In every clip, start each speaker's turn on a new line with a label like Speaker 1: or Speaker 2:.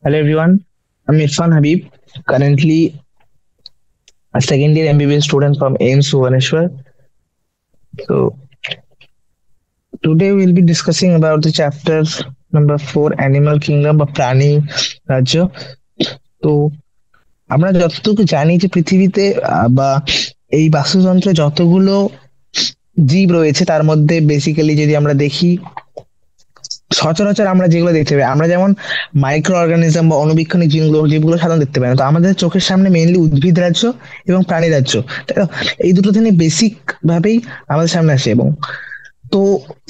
Speaker 1: Hello everyone, I'm Irfan Habib, currently a second year MBBS student from AIMS Bhubaneswar. So today we'll be discussing about the chapter number 4, Animal Kingdom বা প্রাণী রাজ্য। তো আমরা যতটুকু জানি যে পৃথিবীতে বা এই বাস্তুতন্ত্রে যতগুলো জীব রয়েছে তার মধ্যে বেসিক্যালি যদি আমরা দেখি, সচরাচর আমরা যেগুলো দেখতে পাই, আমরা যেমন মাইক্রো অর্গানিজম বা অণুবীক্ষণিক জীবগুলো যেগুলো সাধারণত দেখতে পাই না, তো আমাদের চোখের সামনে মেইনলি উদ্ভিদ রাজ্য এবং প্রাণী রাজ্য, তাই তো? এই দুটো থেকে বেসিক ভাবেই আমাদের সামনে আসে। এবং তো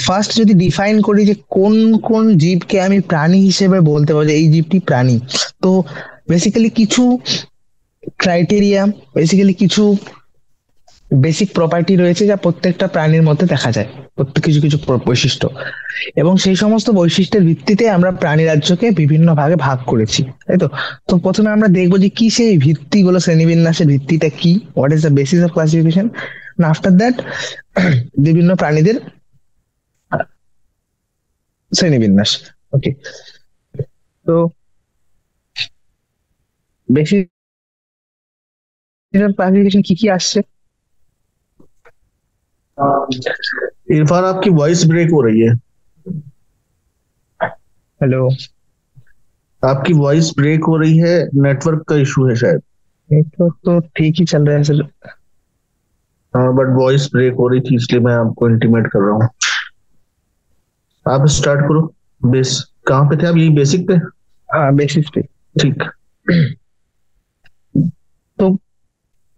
Speaker 1: ফার্স্ট যদি ডিফাইন করি যে কোন কোন জীবকে আমি প্রাণী হিসেবে বলতে পারবো যে এই জীবটি প্রাণী, তো বেসিক্যালি কিছু ক্রাইটেরিয়া, বেসিক্যালি কিছু বেসিক প্রপার্টি রয়েছে যা প্রত্যেকটা প্রাণীর মধ্যে দেখা যায়, প্রত্যেক কিছু কিছু বৈশিষ্ট্য, এবং সেই সমস্ত বৈশিষ্ট্যের ভিত্তিতে আমরা প্রাণী রাজ্যকে বিভিন্ন ভাগে ভাগ করেছি, তাই তো? তো প্রথমে আমরা দেখবো যে কি সেই ভিত্তিগুলো, শ্রেণীবিন্যাসের ভিত্তিটা কি, what is the basis of classification. After that বিভিন্ন প্রাণীদের শ্রেণীবিন্যাস। ওকে, তো বেসিস অফ ক্লাসিফিকেশন কি কি আসছে?
Speaker 2: इरफान आपकी वॉइस ब्रेक हो रही है।
Speaker 1: हेलो।
Speaker 2: आपकी वॉइस ब्रेक हो रही है, नेटवर्क का इशू है शायद।
Speaker 1: नेटवर्क तो ठीक ही चल रहा है सर।
Speaker 2: हाँ, बट वॉइस ब्रेक हो रही थी इसलिए मैं आपको इंटीमेट कर रहा हूँ। आप स्टार्ट करो। बेस कहाँ पे थे आप? यही बेसिक पे?
Speaker 1: हाँ, बेसिस पे।
Speaker 2: ठीक।
Speaker 1: তো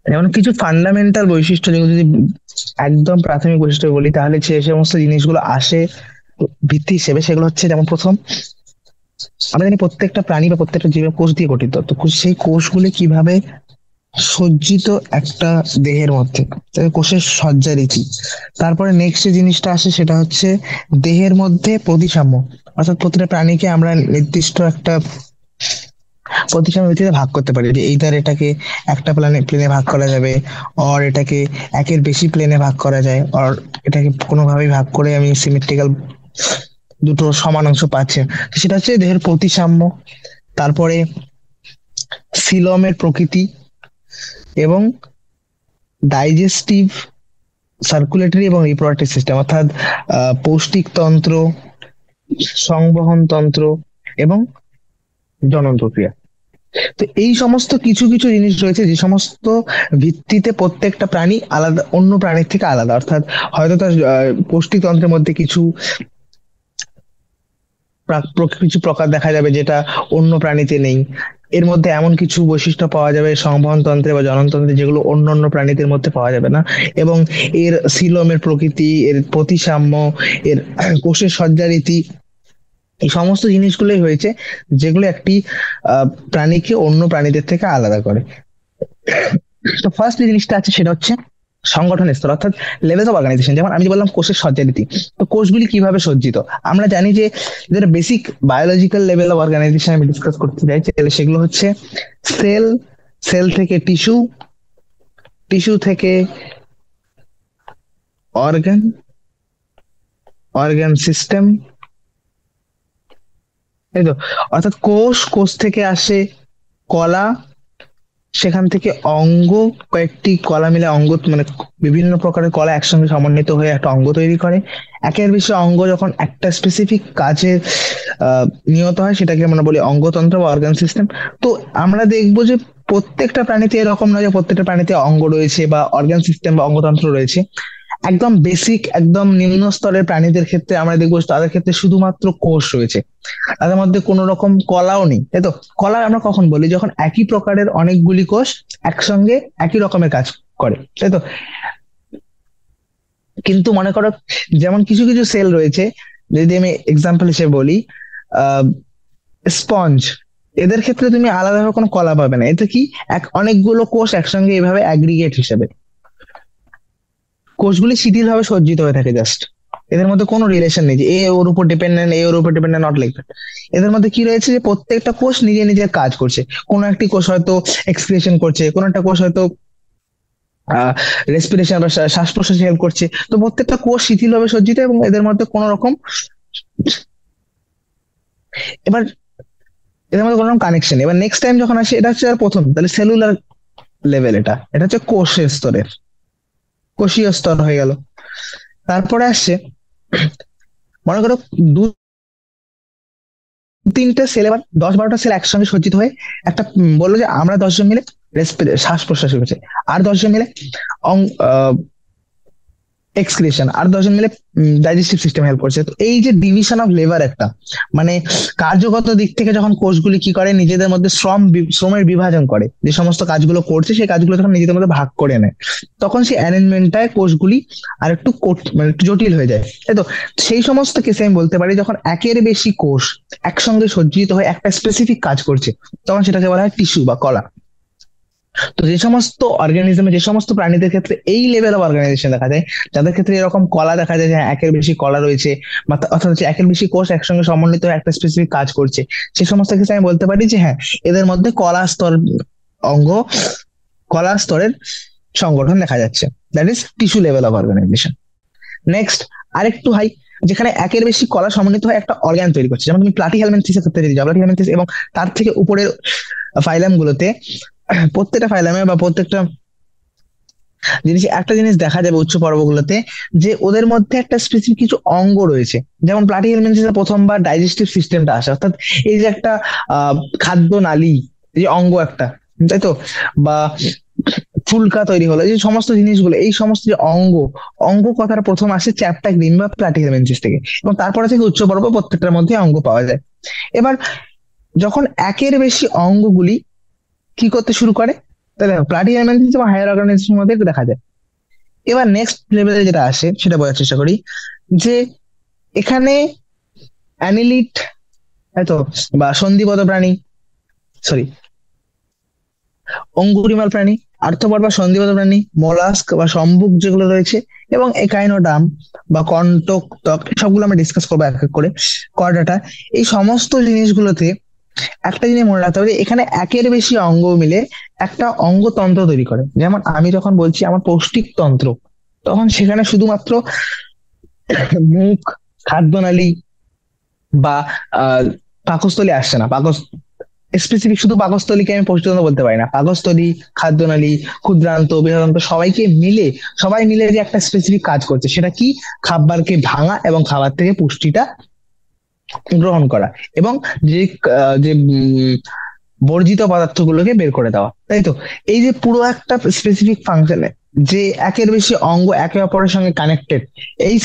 Speaker 1: যেমন কিছু ফান্ডামেন্টাল বৈশিষ্ট্য, যেগুলো যদি একদম প্রাথমিক বৈশিষ্ট্য বলি, তাহলে যে সমস্ত জিনিসগুলো আসে ভিত্তি হিসেবে, সেগুলো হচ্ছে যেমন প্রথম, আমরা জানি প্রত্যেকটা প্রাণী বা প্রত্যেকটা জীবের কোষ দিয়ে গঠিত, তো সেই কোষগুলি কিভাবে সজ্জিত একটা দেহের মধ্যে, তাই কোষের সজ্জা রীতি। তারপরে নেক্সট যে জিনিসটা আসে সেটা হচ্ছে দেহের মধ্যে প্রতিসাম্য, অর্থাৎ প্রতিটা প্রাণীকে আমরা নির্দিষ্ট একটা প্রতিসাম্য ভিত্তিতে ভাগ করতে পারি, যে এইটার এটাকে একটা প্লেনে ভাগ করা যাবে, অর এটাকে একের বেশি প্লেনে ভাগ করা যায়, অর এটাকে কোনোভাবেই ভাগ করে আমি সিমেট্রিক্যাল দুটো সমান অংশ পাচ্ছি, সেটা হচ্ছে দেহের প্রতিসাম্য। তারপরে সিলমের প্রকৃতি এবং ডাইজেস্টিভ, সার্কুলেটরি এবং রিপ্রোডাক্টিভ সিস্টেম, অর্থাৎ পৌষ্টিক তন্ত্র, সংবহন তন্ত্র এবং জনন প্রক্রিয়া। তো এই সমস্ত কিছু কিছু জিনিস রয়েছে যে সমস্ত ভিত্তিতে প্রত্যেকটা প্রাণী আলাদা, অন্য প্রাণীর থেকে আলাদা, অর্থাৎ হয়তো তার পুষ্টিতন্ত্রের মধ্যে কিছু কিছু প্রকার দেখা যাবে যেটা অন্য প্রাণীতে নেই। এর মধ্যে এমন কিছু বৈশিষ্ট্য পাওয়া যাবে সংবহন তন্ত্রে বা জননতন্ত্রে যেগুলো অন্য অন্য প্রাণীদের মধ্যে পাওয়া যাবে না। এবং এর সিলোমের প্রকৃতি, এর প্রতিসাম্য, এর কোষের সজ্জারীতি, এই সমস্ত জিনিসগুলোই হয়েছে যেগুলো একটি প্রাণীকে অন্য প্রাণীদের থেকে আলাদা করে। তো ফার্স্ট যে জিনিসটা আছে সেটা হচ্ছে সংগঠন স্তর, অর্থাৎ লেভেলস অফ অর্গানাইজেশন। যেমন আমি যে বললাম কোষের সজ্জারীতি, তো কোষগুলি কিভাবে সজ্জিত, আমরা জানি যে যেটা basic biological level of organisation আমি ডিসকাস করতে চাই, সেগুলো হচ্ছে সেল, সেল থেকে টিস্যু, টিস্যু থেকে অর্গান, অর্গান সিস্টেম, এই তো। অর্থাৎ কোষ, কোষ থেকে আসে কলা, সেখান থেকে অঙ্গ, কয়েকটি কলা মিলে অঙ্গ, মানে বিভিন্ন প্রকারের কলা একসঙ্গে সমন্বিত হয়ে একটা অঙ্গ তৈরি করে। একের বেশি অঙ্গ যখন একটা স্পেসিফিক কাজে নিহত হয় সেটাকে আমরা বলি অঙ্গতন্ত্র বা অর্গান সিস্টেম। তো আমরা দেখবো যে প্রত্যেকটা প্রাণীতে এরকম নয় যে প্রত্যেকটা প্রাণীতে অঙ্গ রয়েছে বা অর্গান সিস্টেম বা অঙ্গতন্ত্র রয়েছে। একদম বেসিক, একদম নিম্ন স্তরের প্রাণীদের ক্ষেত্রে আমরা দেখবো তাদের ক্ষেত্রে শুধুমাত্র কোষ রয়েছে, তাদের মধ্যে কোনো রকম কলাও নেই, তাই তো? কলা আমরা কখন বলি? যখন একই প্রকারের অনেকগুলি কোষ একসঙ্গে একই রকমের কাজ করে, তাই তো? কিন্তু মনে করো যেমন কিছু কিছু সেল রয়েছে, যদি আমি এক্সাম্পল হিসেবে বলি, আহ স্পঞ্জ, এদের ক্ষেত্রে তুমি আলাদাভাবে কোনো কলা পাবে না। এতে কি, অনেকগুলো কোষ একসঙ্গে এভাবে অ্যাগ্রিগেট হিসেবে, কোষগুলি শিথিল ভাবে সজ্জিত হয়ে থাকে জাস্ট, এদের মধ্যে কোনো রিলেশন নেই যে এ ওর উপর ডিপেন্ডেন্ট, এ ওর উপর ডিপেন্ডেন্ট, নট লাইক দ্যাট। এদের মধ্যে কি রয়েছে যে প্রত্যেকটা কোষ নিজে নিজের কাজ করছে। কোনো একটি কোষ হয়তো এক্সক্রিয়েশন করছে, কোনো একটা কোষ হয়তো রেসপিরেশন বা শ্বাস প্রশ্বাসে হেল্প করছে। তো প্রত্যেকটা কোষ শিথিল ভাবে সজ্জিত এবং এদের মধ্যে কোনো রকম, এবার এদের মধ্যে কোনো কানেকশন। এবার নেক্সট টাইম যখন আসে, এটা হচ্ছে আর প্রথম, তাহলে সেলুলার লেভেল, এটা এটা হচ্ছে কোষের স্তরের, কোষীয় স্তর হয়ে গেল। তারপরে আসছে, মনে করো দু তিনটে সেল, এবার 10-12টা সেল একসঙ্গে সজ্জিত হয়ে একটা বললো যে আমরা 10জন মিলে শ্বাস প্রশ্বাস করেছে, আর 10জন মিলে এক্সক্রিশন, আর 10জন মিলে ডাইজেস্টিভ সিস্টেম হেল্প করছে। তো এই যে ডিভিশন অফ লেবার, একটা মানে কার্যগত দিক থেকে যখন কোষগুলি কি করে, নিজেদের মধ্যে শ্রমের বিভাজন করে, যে সমস্ত কাজগুলো করছে সেই কাজগুলো যখন নিজেদের মধ্যে ভাগ করে নেয়, তখন সেই অ্যারেঞ্জমেন্টটায় কোষগুলি আর একটু মানে একটু জটিল হয়ে যায়, তাই তো? সেই সমস্ত কেসে আমি বলতে পারি যখন একের বেশি কোষ একসঙ্গে সজ্জিত হয়ে একটা স্পেসিফিক কাজ করছে, তখন সেটাকে বলা হয় টিস্যু বা কলা। তো যে সমস্ত অর্গানিজমে, যে সমস্ত প্রাণীদের ক্ষেত্রে এই লেভেল অফ অর্গানাইজেশন দেখা যায়, যাদের ক্ষেত্রে এরকম কলা দেখা যায় যে হ্যাঁ, একের বেশি কলা রয়েছে, বা অর্থাৎ হচ্ছে একের বেশি কোষ একসঙ্গে সমন্বিত হয়ে একটা স্পেসিফিক কাজ করছে, সে সমস্ত ক্ষেত্রে আমি বলতে পারি যে হ্যাঁ, এদের মধ্যে কলা স্তর অঙ্গ, কলা স্তরের সংগঠন দেখা যাচ্ছে, that is tissue level of organisation. Next, আরেকটু হাই, যেখানে একের বেশি কলা সমন্বিত হয়ে একটা অর্গান তৈরি করছে, যেমন তুমি প্লাটিহেলমিনথেসিসের ক্ষেত্রে যদি যাও, প্লাটিহেলমিনথেসিস এবং তার থেকে উপরের ফাইলাম গুলোতে, প্রত্যেকটা ফাইলামে বা প্রত্যেকটা জিনিস, একটা জিনিস দেখা যাবে উচ্চ পর্বগুলোতে, যে ওদের মধ্যে একটা স্পেসিফিক কিছু অঙ্গ রয়েছে। যেমন প্লাটিহেলমিনথেসিসে প্রথমবার ডাইজেস্টিভ সিস্টেমটা আসে, অর্থাৎ এই যে একটা খাদ্য নালী, এই যে অঙ্গ একটা, তাই তো, বা ফুলকা তৈরি হলো, এই যে সমস্ত জিনিসগুলো, এই সমস্ত যে অঙ্গ, অঙ্গ কথাটা প্রথম আসে চ্যাপ্টা গ্রিন বা প্লাটিহেলমিনথেসিস থেকে, এবং তারপরে থেকে উচ্চ পর্ব প্রত্যেকটার মধ্যে অঙ্গ পাওয়া যায়। এবার যখন একের বেশি অঙ্গগুলি কি করতে শুরু করে, তাহলে প্লাটিহেলমিনথেসিস বা হায়ার অর্গানাইজেশনের মধ্যে দেখা যায়। এবার নেক্সট লেভেলে যেটা আসে সেটা বোঝার চেষ্টা করি, যে এখানে অ্যানিলিট, তাই তো, বা সন্ধিবদ্ধ প্রাণী, সরি, অঙ্গুরিমাল প্রাণী, আর্থ্রোপড বা সন্ধিবদ্ধ প্রাণী, মোলাস্ক বা সম্বুক যেগুলো রয়েছে, এবং একাইনোডার্ম বা কন্টক, সবগুলো আমরা ডিসকাস করবো এক এক করে, কর্ডাটা, এই সমস্ত জিনিসগুলোতে একটা জিনিস মনে রাখতে হবে যে এখানে একের বেশি অঙ্গ মিলে একটা অঙ্গতন্ত্র তৈরি করে। যেমন আমি যখন বলছি আমার পৌষ্টিক তন্ত্র, তখন সেখানে শুধুমাত্র মুখ, খাদ্যনালী বা আহ পাকস্থলী আসছে না। স্পেসিফিক শুধু পাকস্থলীকে আমি পৌষ্টিতন্ত্র বলতে পারি না, পাকস্থলী, খাদ্যনালী, ক্ষুদ্রান্ত, বৃহদান্ত, সবাই মিলে যে একটা স্পেসিফিক কাজ করছে, সেটা কি? খাবারকে ভাঙা এবং খাবার থেকে পুষ্টিটা গ্রহণ করা, এবং যে যে বর্জিত পদার্থগুলোকে বের করে দেওয়া, তাই তো? এই যে পুরো একটা স্পেসিফিক ফাংশনে যে একের বেশি অঙ্গ একে অপরের সঙ্গে কানেক্টেড, এই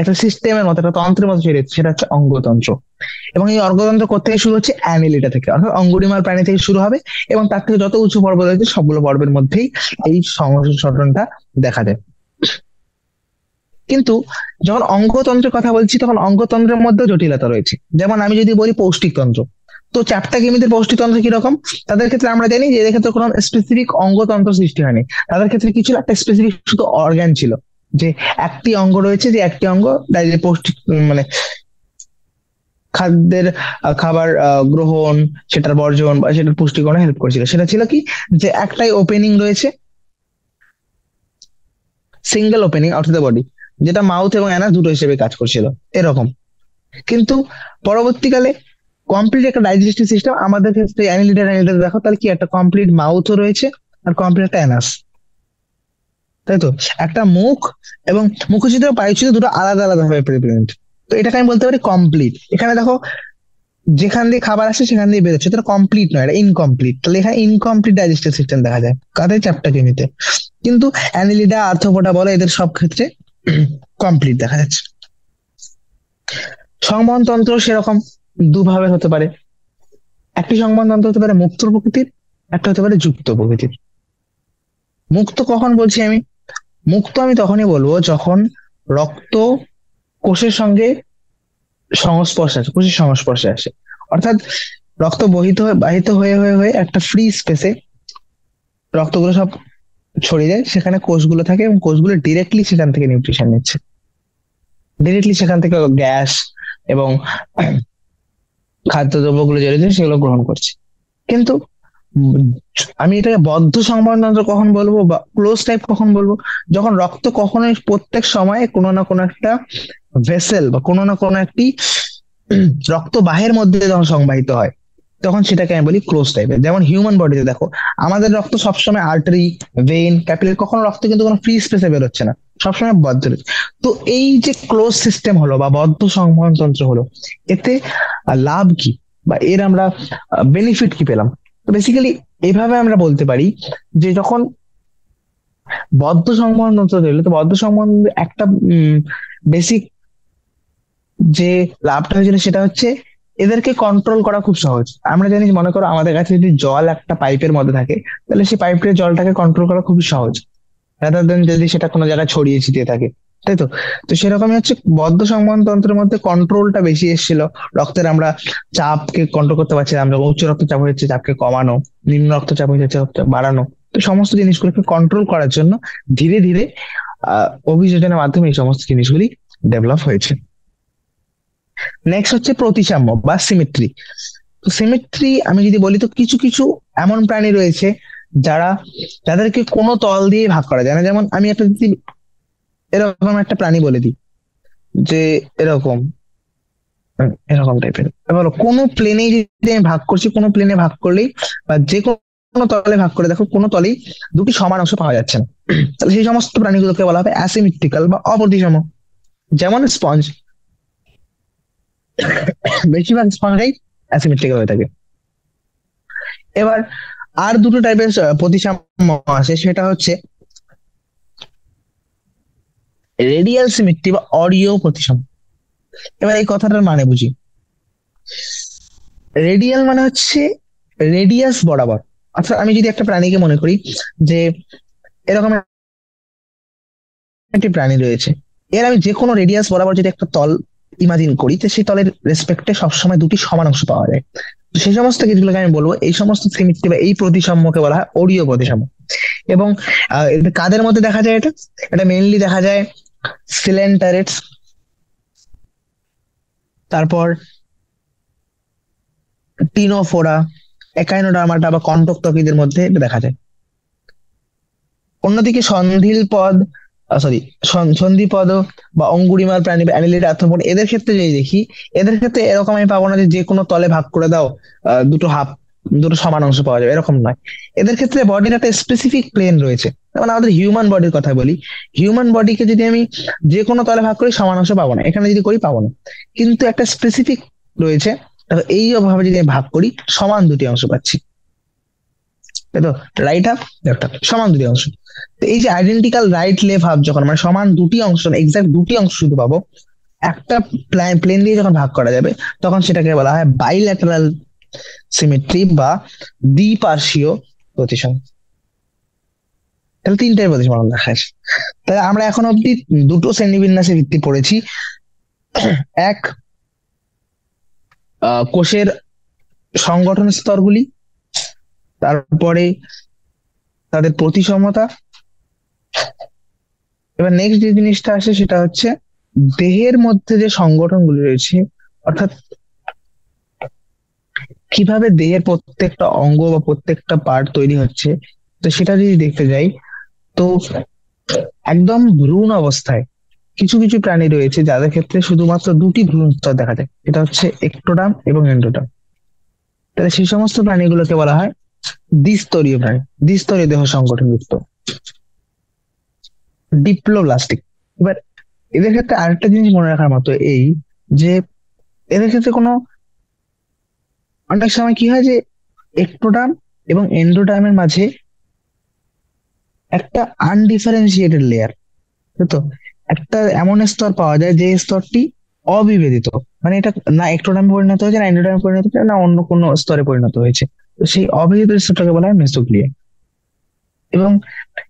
Speaker 1: একটা সিস্টেমের মতো, একটা তন্ত্রের মতো সেটা হচ্ছে অঙ্গতন্ত্র। এবং এই অঙ্গতন্ত্র কোথেকে শুরু হচ্ছে? অ্যানিলিটা থেকে, অর্থাৎ অঙ্গুরিমাল প্রাণী থেকে শুরু হবে, এবং তার থেকে যত উঁচু পর্ব রয়েছে সবগুলো পর্বের মধ্যেই এই সংগঠনটা দেখা যায়। কিন্তু যখন অঙ্গতন্ত্রের কথা বলছি, তখন অঙ্গতন্ত্রের মধ্যে জটিলতা রয়েছে। যেমন আমি যদি বলি পৌষ্টিকতন্ত্র, তো চ্যাপ্টা কৃমিদের পৌষ্টিকতন্ত্র কিরকম? তাদের ক্ষেত্রে আমরা জানি যে এদের ক্ষেত্রে কোনো স্পেসিফিক অঙ্গতন্ত্র সৃষ্টি হয়নি, তাদের ক্ষেত্রে কি ছিল? একটা স্পেসিফিক শুধু অর্গান ছিল, যে একটি অঙ্গ রয়েছে, যে একটি অঙ্গ পৌষ্টিক মানে খাদ্যের খাবার গ্রহণ, সেটার বর্জন বা সেটার পুষ্টিকরণে হেল্প করেছিল। সেটা ছিল কি? যে একটাই ওপেনিং রয়েছে, single opening out of the body, যেটা মাউথ এবং অ্যানাস দুটো হিসেবে কাজ করছিল, এরকম। কিন্তু পরবর্তীকালে কমপ্লিট একটা ডাইজেস্টিভ সিস্টেম, আমাদের ক্ষেত্রে অ্যানিলিডা দেখো, তাহলে কি একটা কমপ্লিট মাউথও রয়েছে আর কমপ্লিট একটা অ্যানাস, তাই তো? একটা মুখ এবং মুখচিত্র পায়ুচিত্র দুটো আলাদা আলাদা ভাবে প্রেজেন্ট। তো এটাকে আমি বলতে পারি কমপ্লিট। এখানে দেখো, যেখান দিয়ে খাবার আসে সেখান দিয়ে বেরোচ্ছে, এটা কমপ্লিট নয়, এটা ইনকমপ্লিট। তাহলে এখানে ইনকমপ্লিট ডাইজেস্টিভ সিস্টেম দেখা যায় কাদের? চ্যাপ্টা কৃমিতে। কিন্তু অ্যানিলিডা, আর্থ্রোপোডা বলো, এদের সব ক্ষেত্রে কমপ্লিট দেখা যাচ্ছে। সংবহনতন্ত্র সেরকম দুভাবে হতে পারে, একটি সংবহনতন্ত্র হতে পারে মুক্ত প্রকৃতির, একটা হতে পারে যুক্ত প্রকৃতির। মুক্ত কখন বলছি আমি? মুক্ত আমি তখনই বলবো যখন রক্ত কোষের সঙ্গে সংস্পর্শে আসে, কোষের সংস্পর্শে আসে, অর্থাৎ রক্ত বাহিত হয়ে হয়ে হয়ে একটা ফ্রি স্পেসে রক্তগুলো সব ছড়িয়ে যায়, সেখানে কোষগুলো থাকে এবং কোষগুলো ডিরেক্টলি সেখান থেকে নিউট্রিশন নিচ্ছে, ডিরেক্টলি সেখান থেকে গ্যাস এবং খাদ্যদ্রব্যগুলো যেগুলো রয়েছে সেগুলো গ্রহণ করছে। কিন্তু আমি এটাকে বদ্ধ সংবহনতন্ত্র কখন বলবো বা ক্লোজ টাইপ কখন বলবো? যখন রক্ত কখনোই প্রত্যেক সময়ে কোনো না কোনো একটা ভেসেল বা কোনো না কোনো একটি রক্ত বাহের মধ্যে যখন সংবাহিত হয়, তখন সেটাকে আমি বলি ক্লোজ টাইপের। যেমন হিউম্যান বডিতে দেখো, আমাদের রক্ত সবসময় আর্টারি, ভেইন, ক্যাপিলারি, কখনো রক্ত কিন্তু কোনো ফ্রি স্পেসে বেরোচ্ছে না, সবসময় বদ্ধ রয়েছে। তো এই যে ক্লোজ সিস্টেম হলো বা বদ্ধ সংবহন তন্ত্র হলো, এতে লাভ কি বা এর আমরা বেনিফিট কি পেলাম? তো বেসিক্যালি এভাবে আমরা বলতে পারি যে যখন বদ্ধ সংবহন তন্ত্র তৈরি হলো, তো বদ্ধ সংবহন একটা বেসিক যে লাভটা হয়েছিল সেটা হচ্ছে এদেরকে কন্ট্রোল করা খুব সহজ। আমরা জানি, মনে করো আমাদের কাছে যদি জল একটা পাইপের মধ্যে থাকে, তাহলে সেই পাইপের জলটাকে কন্ট্রোল করা খুবই সহজ, রাদার দেন যদি সেটা কোনো জায়গায় ছড়িয়ে ছিটিয়ে থাকে, তাই তো? তো সেরকমই হচ্ছে বদ্ধ সংবহন তন্ত্রের মধ্যে কন্ট্রোলটা বেশি এসেছিল। রক্তের আমরা চাপকে কন্ট্রোল করতে পারছিলাম, যখন উচ্চ রক্তচাপ হয়েছে চাপকে কমানো, নিম্ন রক্তচাপ হয়েছে চাপকে বাড়ানো। তো সমস্ত জিনিসগুলোকে কন্ট্রোল করার জন্য ধীরে ধীরে অভিযোজনের মাধ্যমে এই সমস্ত জিনিসগুলি ডেভেলপ হয়েছে। নেক্সট হচ্ছে প্রতিসাম্য বা সিমেট্রি। তো সিমেট্রি আমি যদি বলি, তো কিছু কিছু এমন প্রাণী রয়েছে যারা, যাদেরকে কোনো তল দিয়ে ভাগ করা যায় না। যেমন আমি একটা যদি এরকম একটা প্রাণী বলে দিই যে এরকম এরকম টাইপের, এবার কোনো প্লেনে যদি আমি ভাগ করছি, কোনো প্লেনে ভাগ করলেই বা যে কোনো তলে ভাগ করে দেখো, কোনো তলেই দুটি সমান অংশ পাওয়া যাচ্ছে না। তাহলে সেই সমস্ত প্রাণীগুলোকে বলা হবে অ্যাসিমেট্রিক্যাল বা অপ্রতিসম। যেমন স্পঞ্জ, বেশিরভাগ স্পঞ্জাই অ্যাসিমেট্রিক্যাল হয়ে থাকে। এবার আর দুটো টাইপের প্রতিসাম্য আছে, সেটা হচ্ছে রেডিয়াল সিমেট্রি বা অরীয় প্রতিসাম্য। এবার এই কথাটার মানে বুঝি। রেডিয়াল মানে হচ্ছে রেডিয়াস বরাবর। অর্থাৎ আমি যদি একটা প্রাণীকে মনে করি যে এরকম একটি প্রাণী রয়েছে, এর আমি যে কোনো রেডিয়াস বরাবর যদি একটা তল ইমাজিন করি, তো সেই তলের রেসপেক্টে সবসময় দুটি সমান অংশ পাওয়া যায়। তো সেই সমস্ত কিছুগুলোকে আমি বলবো এই সমস্ত সিমেট্রি বা এই প্রতিসাম্যকে বলা হয় অরীয় প্রতিসাম্য। এবং এটা কাদের মধ্যে দেখা যায়? এটা এটা মেইনলি দেখা যায় সিলেন্টারেটস, তারপর টিনোফোরা, একাইনোডার্মাটা বা কন্টক ত্বকীদের মধ্যে এটা দেখা যায়। অন্যদিকে সন্ধিল পদ, সরি, সন্ধিপদ বা অঙ্গুরিমাল প্রাণী বা অ্যানিলিড আর্থ্রোপড, এদের ক্ষেত্রে যদি দেখি, এদের ক্ষেত্রে এরকম আমি পাবো না যে যে কোনো তলে ভাগ করে দাও, দুটো হাফ, দুটো সমান অংশ পাওয়া যাবে, এরকম নয়। এদের ক্ষেত্রে বডির একটা স্পেসিফিক প্লেন রয়েছে। যেমন আমাদের হিউম্যান বডির কথা বলি, হিউম্যান বডিকে যদি আমি যে কোনো তলে ভাগ করি, সমান অংশ পাবো না, এখানে যদি করি পাবো না। কিন্তু একটা স্পেসিফিক রয়েছে, দেখো এই ভাবে যদি আমি ভাগ করি, সমান দুটি অংশ পাচ্ছি, তাই তো? রাইট হাফ, লেফট হাফ, সমান দুটি অংশ। তো এই যে আইডেন্টিক্যাল রাইট লেফট হাফ, যখন মানে সমান দুটি অংশ, এক্সাক্ট দুটি অংশ শুধু পাবো একটা প্লেন দিয়ে যখন ভাগ করা যাবে, তখন সেটাকে বলা হয় বাইল্যাটারাল সিমেট্রি বা দ্বিপার্শ্বীয় প্রতিসম। তাহলে তিনটাই প্রতিসম দেখা যায়। তাহলে আমরা এখন অব্দি দুটো শ্রেণীবিন্যাসের ভিত্তি পড়েছি। এক, কোষের সংগঠন স্তরগুলি, তারপরে তাদের প্রতিসমতা। এবার নেক্সট যে জিনিসটা আসে সেটা হচ্ছে দেহের মধ্যে যে সংগঠনগুলি রয়েছে, অর্থাৎ কিভাবে দেহের প্রত্যেকটা অঙ্গ বা প্রত্যেকটা পার্ট তৈরি হচ্ছে। তো সেটা যদি দেখতে যাই, তো একদম ভ্রূণ অবস্থায় কিছু কিছু প্রাণী রয়েছে যাদের ক্ষেত্রে শুধুমাত্র দুটি ভ্রূণ স্তর দেখা যায়, এটা হচ্ছে একটোডার্ম এবং এন্ডোডার্ম। তাহলে সেই সমস্ত প্রাণীগুলোকে বলা হয় দ্বিস্তরীয় প্রাণী, দ্বিস্তরীয় দেহ সংগঠন যুক্ত, ডিপ্লোব্লাস্টিক। এবার এদের ক্ষেত্রে আরেকটা জিনিস মনে রাখার মতো এই যে এদের ক্ষেত্রে কোনো, অনেক সময় কি হয় যে একটোডার্ম এবং এন্ডোডার্মের মাঝে একটা আনডিফারেন্সিয়েটেড লেয়ার, তো একটা এমন স্তর পাওয়া যায় যে স্তরটি অবিভেদিত, মানে এটা না একটোডার্মে পরিণত হয়েছে, না এন্ডোডার্মে পরিণত হয়েছে, না অন্য কোনো স্তরে পরিণত হয়েছে। তো সেই অবিভেদিত স্তরটাকে বলা হয় মেসোগ্লিয়া। এবং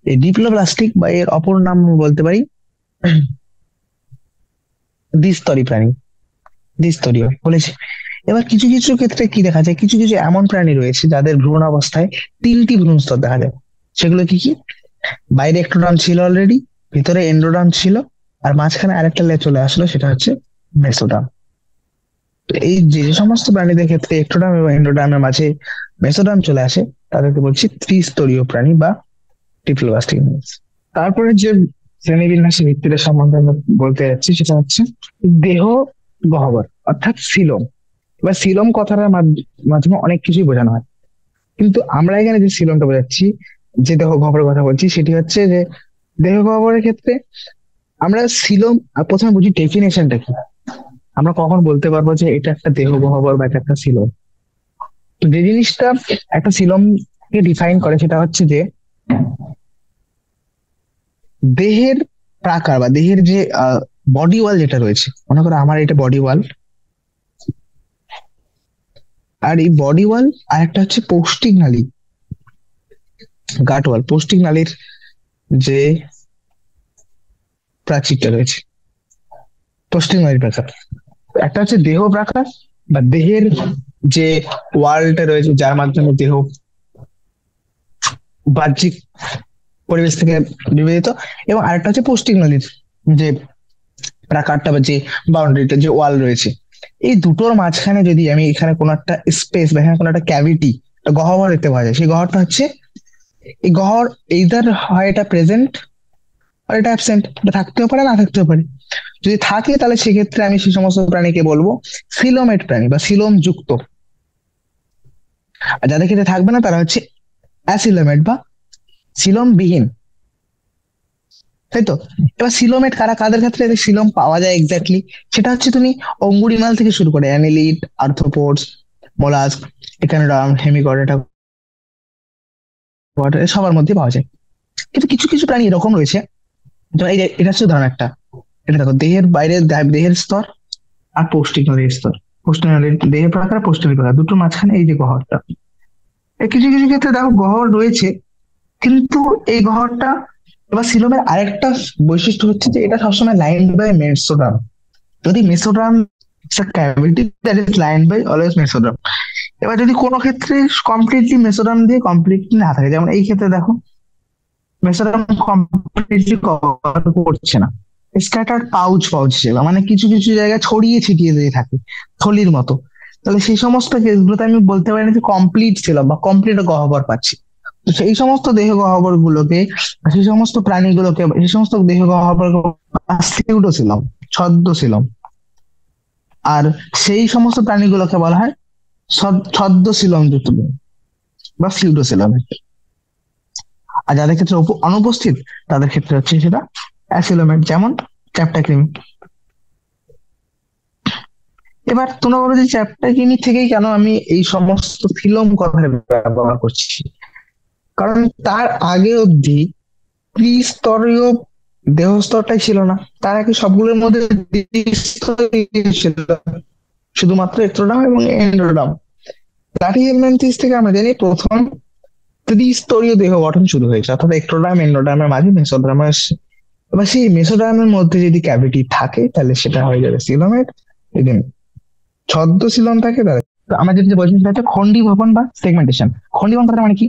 Speaker 1: এই ডিপ্লোব্লাস্টিক বা এর অপর নাম বলতে পারি দ্বিস্তরী প্রাণী, দ্বিস্তরীয় বলেছি। এবার কিছু কিছু ক্ষেত্রে কি দেখা যায়, কিছু কিছু এমন প্রাণী রয়েছে যাদের ভ্রূণ অবস্থায় তিনটি ভ্রূণ স্তর দেখা যায়। সেগুলো কি কি? বাইরে একটোডার্ম ছিল অলরেডি, ভিতরে এন্ডোডার্ম ছিল, আর মাঝখানে আরেকটা লেয়ার চলে আসলো, সেটা হচ্ছে মেসোডার্ম। তো এই যে যে সমস্ত প্রাণীদের ক্ষেত্রে একটোডার্ম এবং এন্ডোডার্মের মাঝে মেসোডার্ম চলে আসে, তাদেরকে বলছি ত্রিস্তরীয় প্রাণী বা ডিপ্লোব্লাস্টিক। তারপরে যে শ্রেণীবিন্যাসের ভিত্তিটা সম্বন্ধে আমরা বলতে যাচ্ছি সেটা হচ্ছে দেহ গহ্বর অর্থাৎ সিলোম। এবার সিলম কথাটার মাধ্যমে অনেক কিছুই বোঝানো হয়, কিন্তু আমরা এখানে যে সিলমটা বোঝাচ্ছি, যে দেহ গহ্বরের কথা বলছি, সেটি হচ্ছে যে দেহ গহ্বরের ক্ষেত্রে আমরা সিলম প্রথমে বুঝি ডেফিনেশনটা কি। আমরা কখন বলতে পারবো যে এটা একটা দেহ গহ্বর বা এটা একটা সিলম? তো যে জিনিসটা একটা সিলমকে ডিফাইন করে সেটা হচ্ছে যে দেহের প্রাকার বা দেহের যে বডি ওয়াল যেটা রয়েছে, মনে করো আমার এটা বডি ওয়াল, আর এই বডি ওয়াল আর একটা হচ্ছে পৌষ্টিক নালী, গাট ওয়াল, পৌষ্টিক নালীর যে প্রাচীরটা রয়েছে, পৌষ্টিক নালীর প্রাকার। একটা হচ্ছে দেহ প্রাকার বা দেহের যে ওয়ালটা রয়েছে যার মাধ্যমে দেহ বাহ্যিক পরিবেশ থেকে বিবেচিত, এবং আরেকটা হচ্ছে পৌষ্টিক নদীর যে প্রাকারটা বা যে বাউন্ডারিটা, যে ওয়াল রয়েছে। এই দুটোর মাঝখানে যদি আমি এখানে কোনো একটা স্পেস বা এখানে কোনো একটা ক্যাভিটি, গহ্বর দেখতে পাওয়া যায়, সেই গহ্বরটা হচ্ছে, এই গহ্বর এইদার হয় এটা প্রেজেন্ট আর এটা অ্যাবসেন্ট, এটা থাকতেও পারে না থাকতেও পারে। যদি থাকে তাহলে সেক্ষেত্রে আমি সেই সমস্ত প্রাণীকে বলবো সিলোমেট প্রাণী বা সিলোম যুক্ত, আর যাদের ক্ষেত্রে থাকবে না তারা হচ্ছে অ্যাসিলোমেট বা সিলোম বিহীন, তাই তো? এবার সিলোমেট কারা, কাদের ক্ষেত্রে সিলোম পাওয়া যায় এক্স্যাক্টলি, সেটা হচ্ছে তুমি অঙ্গুলিমাল থেকে শুরু করে অ্যানিলিড, আর্থ্রোপোডস, মোলাস্ক, এখানোডার্ম, হেমিকর্ডেটা, সবার মধ্যে পাওয়া যায়। কিন্তু কিছু কিছু প্রাণী এরকম রয়েছে, যেমন এই যে এটা হচ্ছে উদাহরণ একটা, এটা দেখো দেহের বাইরে দেহের স্তর আর পৌষ্টিক নলীর স্তর, পৌষ্টিক নলীর দেহের প্রকার আর পৌষ্টিক নলীর প্রকার, দুটোর মাঝখানে এই যে গহ্বরটা, এই কিছু কিছু ক্ষেত্রে দেখো গহ্বর রয়েছে, কিন্তু এই গহ্বরটা, এবার সিলোমের আরেকটা বৈশিষ্ট্য হচ্ছে যে এটা সবসময় লাইন বাই মেসোডার্ম। যদি mesoderm cavity that is line by always mesoderm, এবার যদি কোনো ক্ষেত্রে কমপ্লিটলি মেসোডার্ম দিয়ে কমপ্লিটলি না থাকে, যেমন এই ক্ষেত্রে দেখো মেসোডার্ম কমপ্লিটলি কভার করছে না, স্ক্যাটার্ড পাউচ পাউচ হিসেবে, মানে কিছু কিছু জায়গায় ছড়িয়ে ছিটিয়ে দিয়ে থাকে থলির মতো, তাহলে সেই সমস্ত কেসগুলোতে আমি বলতে পারি না যে কমপ্লিট ছিল বা কমপ্লিট গহ্বর পাচ্ছি। তো সেই সমস্ত দেহ গহ্বর গুলোকে, সেই সমস্ত প্রাণীগুলোকে, সেই সমস্ত দেহ গহ্বর সিউডোসিলম, ছদ্মশিলম, আর সেই সমস্ত প্রাণীগুলোকে বলা হয় ছদ্মশিলম যুক্ত বা সিউডোসিলম। আর যাদের ক্ষেত্রে অনুপস্থিত তাদের ক্ষেত্রে হচ্ছে সেটা অ্যাসিলোমেট, যেমন চ্যাপ্টাক্রিমি। এবার তোমরা বলো যে চ্যাপ্টাক্রিমি থেকেই কেন আমি এই সমস্ত ফিলম কথা ব্যবহার করছি, কারণ তার আগে অবধি ত্রিস্তরীয় দেহস্তরটাই ছিল না, তার আগে সবগুলোর মধ্যে দ্বিস্তরীয় ছিল, শুধুমাত্র এক্টোডার্ম এবং এন্ডোডার্ম। প্লাটিহেলমিনথেস থেকে আমরা জানি প্রথম ত্রিস্তরীয় দেহ গঠন শুরু হয়েছে, অর্থাৎ এক্টোডার্ম এন্ডোডার্মের মাঝে মেসোডার্ম আসছে। এবার সেই মেসোডার্মের মধ্যে যদি ক্যাভিটি থাকে তাহলে সেটা হয়ে যাবে সিলোমেট, যদি ছদ্মশিলম থাকে তাহলে, তো আমরা যেটা বলছি সেটা হচ্ছে খন্ডি ভবন বা সেগমেন্টেশন। খন্ডি ভবন মানে কি,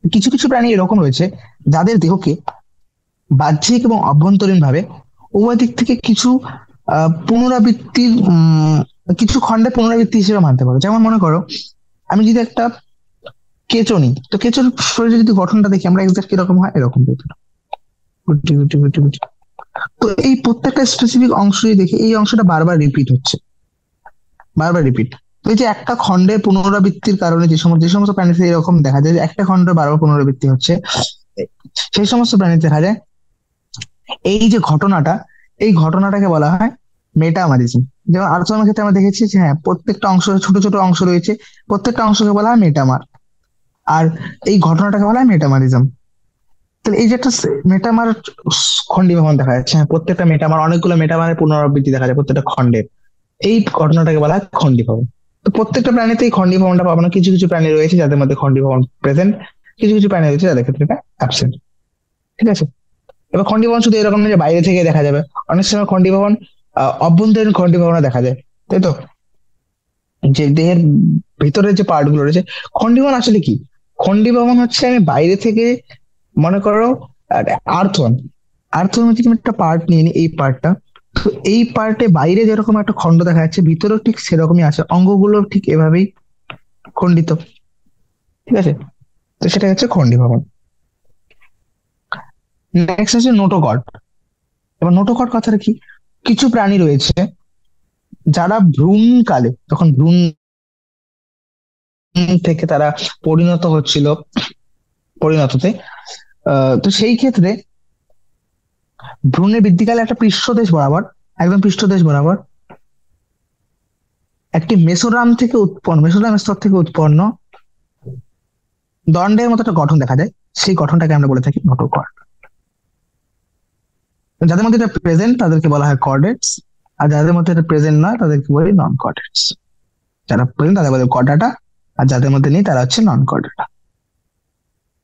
Speaker 1: কিছু কিছু প্রাণী এরকম রয়েছে যাদের দেহকে বাহ্যিক এবং অভ্যন্তরীণ ভাবে উভয় দিক থেকে কিছু পুনরাবৃত্তির কিছু খণ্ডে পুনরাবৃত্তি হিসেবে মানতে পারো। যেমন মনে করো আমি যদি একটা কেঁচো নিই, তো কেঁচোর শরীরে যদি গঠনটা দেখি আমরা এক্সাক্ট কিরকম হয়, এরকম দেখি, গুটি গুটি গুটি গুটি। তো এই প্রত্যেকটা স্পেসিফিক অংশ দেখে এই অংশটা বারবার রিপিট হচ্ছে, বারবার রিপিট। তো এই যে একটা খণ্ডের পুনরাবৃত্তির কারণে যে সমস্ত প্রাণীতে এরকম দেখা যায় যে একটা খণ্ডের বারবার পুনরাবৃত্তি হচ্ছে, সেই সমস্ত প্রাণীতে দেখা যায় এই যে ঘটনাটা, এই ঘটনাটাকে বলা হয় মেটামারিজম। যেমন আলোচনার ক্ষেত্রে আমরা দেখেছি যে হ্যাঁ প্রত্যেকটা অংশ ছোট ছোট অংশ রয়েছে, প্রত্যেকটা অংশকে বলা হয় মেটামার, আর এই ঘটনাটাকে বলা হয় মেটামারিজম। তাহলে এই যে একটা মেটামার খন্ডি ভবন দেখা যাচ্ছে, হ্যাঁ প্রত্যেকটা মেটামার, অনেকগুলো মেটামারের পুনরাবৃত্তি দেখা যায় প্রত্যেকটা খণ্ডের, এই ঘটনাটাকে বলা হয় খন্ডি ভবন। তো প্রত্যেকটা প্রাণীতে এই খন্ডি ভবনটা পাবো না, কিছু কিছু প্রাণী রয়েছে যাদের মধ্যে খন্ডি ভবন প্রেজেন্ট, কিছু কিছু প্রাণী রয়েছে যাদের ক্ষেত্রে এটা অ্যাবসেন্ট। ঠিক আছে? এবার খন্ডি ভবন শুধু এরকম না যে বাইরে থেকে দেখা যাবে, অনেক সময় খন্ডি ভবন অভ্যন্তরীণ খন্ডি ভবনে দেখা যায়, তাই তো? যে দেহের ভিতরের যে পার্ট গুলো রয়েছে। খন্ডি ভবন আসলে কি, খন্ডি ভবন হচ্ছে আমি বাইরে থেকে, মনে করো আর্থন, আর্থন হচ্ছে তুমি একটা পার্ট নিয়ে নি, এই পার্টটা, তো এই পার্টে বাইরে যেরকম একটা খন্ড দেখা যাচ্ছে ভিতরেও ঠিক সেরকমই আছে, অঙ্গগুলো ঠিক এভাবেই খণ্ডিত। ঠিক আছে? তো সেটা হচ্ছে খন্ডি ভবন। নেক্সট হচ্ছে নোটোকট। এবার নোটোকট কথাটা কি, কিছু প্রাণী রয়েছে যারা ভ্রূণকালে, তখন ভ্রূণ থেকে তারা পরিণত হচ্ছিল, পরিণততে, তো সেই ক্ষেত্রে ভ্রূণের বৃদ্ধিকালে একটা পৃষ্ঠদেশ বরাবর, একদম পৃষ্ঠদেশ বরাবর একটি মেসোরাম থেকে উৎপন্ন, মেসোরাম স্তর থেকে উৎপন্ন দণ্ডের মতো একটা গঠন দেখা যায়। সেই গঠনটাকে আমরা বলে থাকি নোটোকর্ড। যাদের মধ্যে এটা প্রেজেন্ট তাদেরকে বলা হয় কর্ডেটস, আর যাদের মধ্যে এটা প্রেজেন্ট নয় তাদেরকে বলি নন কর্ডেটস। যারা প্রেজেন্ট তাদের বলে কর্ডাটা, আর যাদের মধ্যে নেই তারা হচ্ছে নন কর্ডাটা।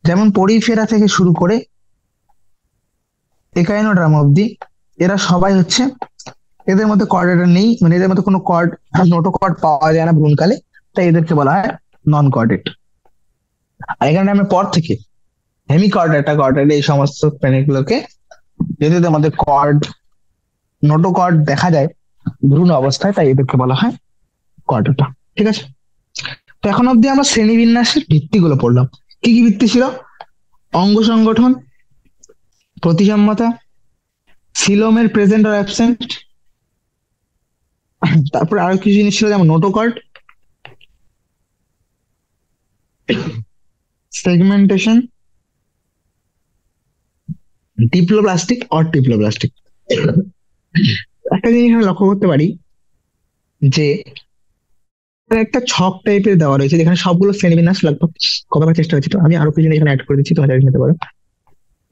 Speaker 1: যেমন পরিফেরা থেকে শুরু করে একাইনোড্রাম অব্দি এরা সবাই হচ্ছে, এদের মধ্যে কর্ডাটা নেই, মানে এদের মধ্যে কোনো কর্ড, নোটোকর্ড পাওয়া যায় না ভ্রূণকালে, তাই এদেরকে বলা হয় নন কর্ডেট। আর এখানে আমরা পর থেকে হেমিকর্ডাটা, কর্ডাটা এই সমস্ত প্রাণীগুলোকে, যদি এদের মধ্যে কর্ড, নোটোকর্ড দেখা যায় ভ্রূণ অবস্থায়, তাই এদেরকে বলা হয় কর্ডাটা। ঠিক আছে, তো এখন অব্দি আমরা শ্রেণীবিন্যাসের ভিত্তিগুলো পড়লাম। কি কি ভিত্তি ছিল? অঙ্গ সংগঠন, প্রতিসাম্যতা, সিলোমের প্রেজেন্ট আর অ্যাবসেন্ট, তারপরে আরো কিছু জিনিস ছিল যেমন নোটোকর্ড, সেগমেন্টেশন, ডিপ্লোপ্লাস্টিক অর টিপ্লোপ্লাস্টিক। একটা জিনিস আমরা লক্ষ্য করতে পারি যে একটা ছক টাইপের দেওয়া রয়েছে যেখানে সবগুলো শ্রেণীবিন্যাস লাগভগ করার চেষ্টা হচ্ছে। তো আমি আরো কিছু জিনিস এখানে অ্যাড করে দিচ্ছি, তোমরা নিতে পারো।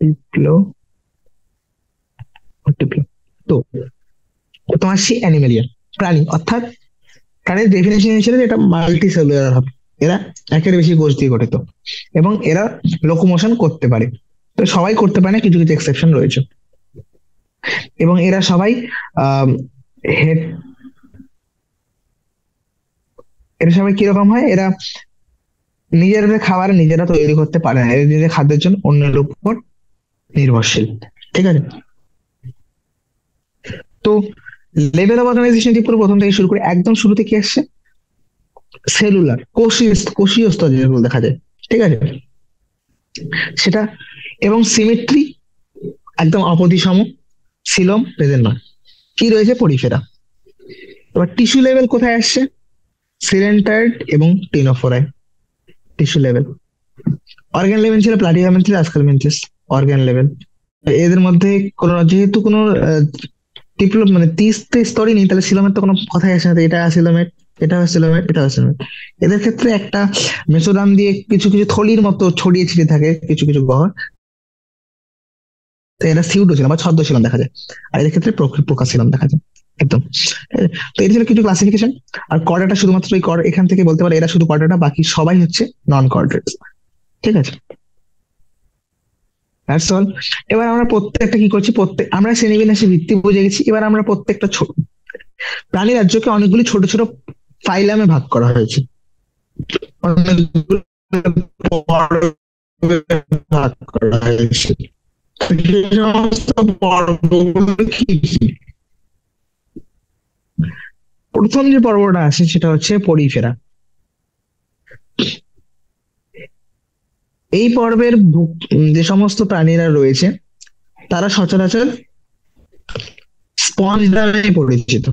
Speaker 1: টিপ্লো, টিপ্লো। তো তোমার সে অ্যানিমেলিয়া, প্রাণী, অর্থাৎ প্রাণীর ডেফিনেশন হিসেবে এটা মাল্টি সেলুলার হবে। এরা একের বেশি কোষ দিয়ে গঠিত এবং এরা লোকোমোশন করতে পারে। তো সবাই করতে পারে না, কিছু কিছু এক্সেপশন রয়েছে। এবং এরা সবাই আহ এরা সবাই কিরকম হয়, এরা নিজেদের খাবার নিজেরা তৈরি করতে পারে না, এরা নিজেদের খাদ্যের জন্য অন্যের উপর নির্ভরশীল। ঠিক আছে, তো লেভেল অফ অর্গানাইজেশন পুরো প্রথম থেকে শুরু করে একদম শুরুতে কি আসছে, সেলুলার, কোষীয়, কোষীয় স্তর যেগুলো দেখা যায়। ঠিক আছে, সেটা, এবং সিমেট্রি একদম অপতিসম, সিলম প্রেজেন্ট নয়। কি রয়েছে, পরিফেরা। এবার টিস্যু লেভেল কোথায় আসছে, সিলেন্টার্ড এবং টিনোফোরাই, টিস্যু লেভেল। অর্গান লেভেল ছিল প্লাটিহেলমিনথেস, অ্যাসকেলমিনথেস, অর্গান লেভেল। এদের মধ্যে কোনো, যেহেতু কোনো ডিপ্লো মানে 30 স্তরই নেই, তাহলে সিলোমের তো কোনো কথাই আসে না। তো এটা সিলোমেট, এটা সিলোমেট, এটা সিলোমেট। এদের ক্ষেত্রে একটা মেসোরাম দিয়ে কিছু কিছু থলির মতো ছড়িয়ে ছিটিয়ে থাকে কিছু কিছু গহ্বর, তো এরা সিউডো ছিলাম বা ছদ্ম ছিলাম দেখা যায়। আর এদের ক্ষেত্রে প্রকাশ ছিলাম দেখা যায় একদম। তো এটা ছিল কিছু ক্লাসিফিকেশন। আর কর্ডাটা শুধুমাত্র এই এখান থেকে বলতে পারে এরা শুধু কর্ডাটা, বাকি সবাই হচ্ছে নন কর্ডেটস। ঠিক আছে, দ্যাটস অল। এবার আমরা প্রত্যেকটা কি করছি, প্রত্যেক আমরা শ্রেণীবিন্যাসের ভিত্তি বুঝে গেছি। এবার আমরা প্রত্যেকটা ছোট প্রাণী রাজ্যকে অনেকগুলি ছোট ছোট ফাইলামে ভাগ করা হয়েছে, অনেকগুলো পর্বে ভাগ করা হয়েছে। যে সমস্ত পর্বগুলো কি কি? প্রথম যে পর্বটা আছে সেটা হচ্ছে পরিফেরা। এই পর্বের যে সমস্ত প্রাণীরা রয়েছে তারা সচরাচর স্পঞ্জ দ্বারা পরিচিত।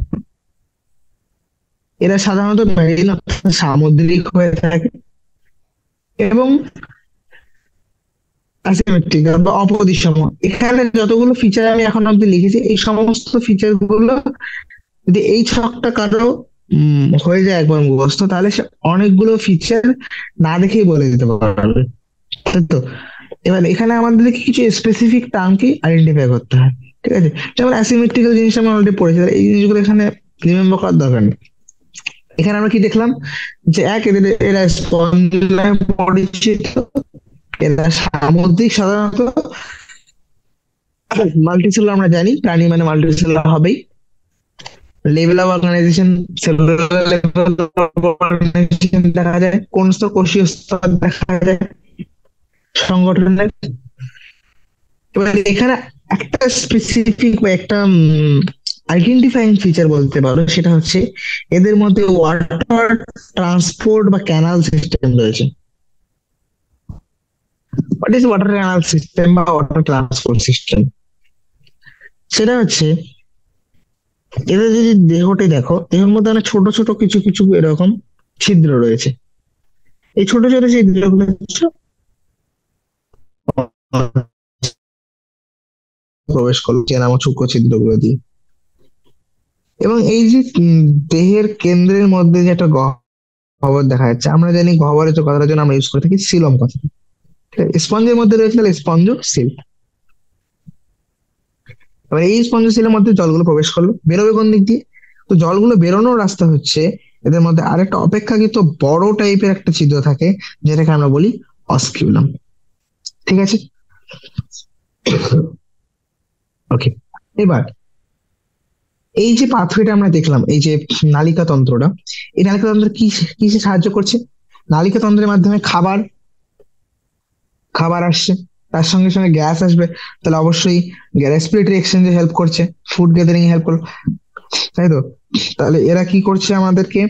Speaker 1: এরা সাধারণত মেরিন অর্থাৎ সামুদ্রিক হয়ে থাকে এবং অ্যাসিমেট্রিক্যাল বা অপদিশম। এখানে যতগুলো ফিচার আমি এখন অব্দি লিখেছি, এই সমস্ত ফিচার গুলো যদি এই ছকটা কারো হয়ে যায় একবার মুখস্থ, তাহলে সে অনেকগুলো ফিচার না দেখেই বলে দিতে পারবে। তাই তো, এবার এখানে আমাদেরকে কিছু স্পেসিফিক টার্মকে আইডেন্টিফাই করতে হয়। ঠিক আছে, যেমন অ্যাসিমেট্রিক্যাল জিনিস আমরা অলরেডি পড়েছি, এই জিনিসগুলো এখানে রিমেম্বার করার দরকার নেই। এখানে আমরা কি দেখলাম যে এক, এদের এরা স্পঞ্জিলায় পরিচিত, এরা সামুদ্রিক, সাধারণত মাল্টিসেলুলার। আমরা জানি প্রাণী মানে মাল্টিসেলুলার হবেই। Level of organisation, cellular level organisation দেখা যায়, কোন স্তর, কোষীয় স্তর দেখা যায় সংগঠনের। এবার এখানে একটা স্পেসিফিক বা একটা আইডেন্টিফাইং ফিচার বলতে পারো, সেটা হচ্ছে এদের মধ্যে ওয়াটার ট্রান্সপোর্ট বা ক্যানাল সিস্টেম রয়েছে। What is water canal system বা ওয়াটার ট্রান্সপোর্ট সিস্টেম? সেটা হচ্ছে এদের যদি দেহটি দেখো, দেহের মধ্যে অনেক ছোট ছোট কিছু কিছু এরকম ছিদ্র রয়েছে। এই ছোট ছোট ছিদ্রগুলো হচ্ছে প্রবেশ করছে নামক সূক্ষ্ম ছিদ্রগুলো দিয়ে। এবং এই যে দেহের কেন্দ্রের মধ্যে যে একটা গহ্বর দেখা যাচ্ছে, আমরা জানি গহ্বরের যে কথাটার জন্য আমরা ইউজ করে থাকি সিলম কথা। স্পঞ্জের মধ্যে রয়েছে তাহলে স্পঞ্জ সিল। এবার এই স্পঞ্জ সিলের মধ্যে জলগুলো প্রবেশ করলো, বেরোবে কোন দিক দিয়ে? তো জলগুলো বেরোনোর রাস্তা হচ্ছে এদের মধ্যে আরেকটা অপেক্ষাকৃত বড় টাইপের একটা ছিদ্র থাকে, যেটাকে আমরা বলি অস্কিউলাম। ঠিক আছে, ওকে। এবার এই যে পাথওয়েটা আমরা দেখলাম, এই যে নালিকা তন্ত্রটা, এই নালিকা তন্ত্র কি কিসে সাহায্য করছে? নালিকা তন্ত্রের মাধ্যমে খাবার খাবার আসছে, তার সঙ্গে সঙ্গে গ্যাস আসবে, তাহলে অবশ্যই রেসপিরেটরি এক্সচেঞ্জে হেল্প করছে, ফুড গ্যাদারিং হেল্প করলো, তাই তো? তাহলে এরা কি করছে আমাদেরকে?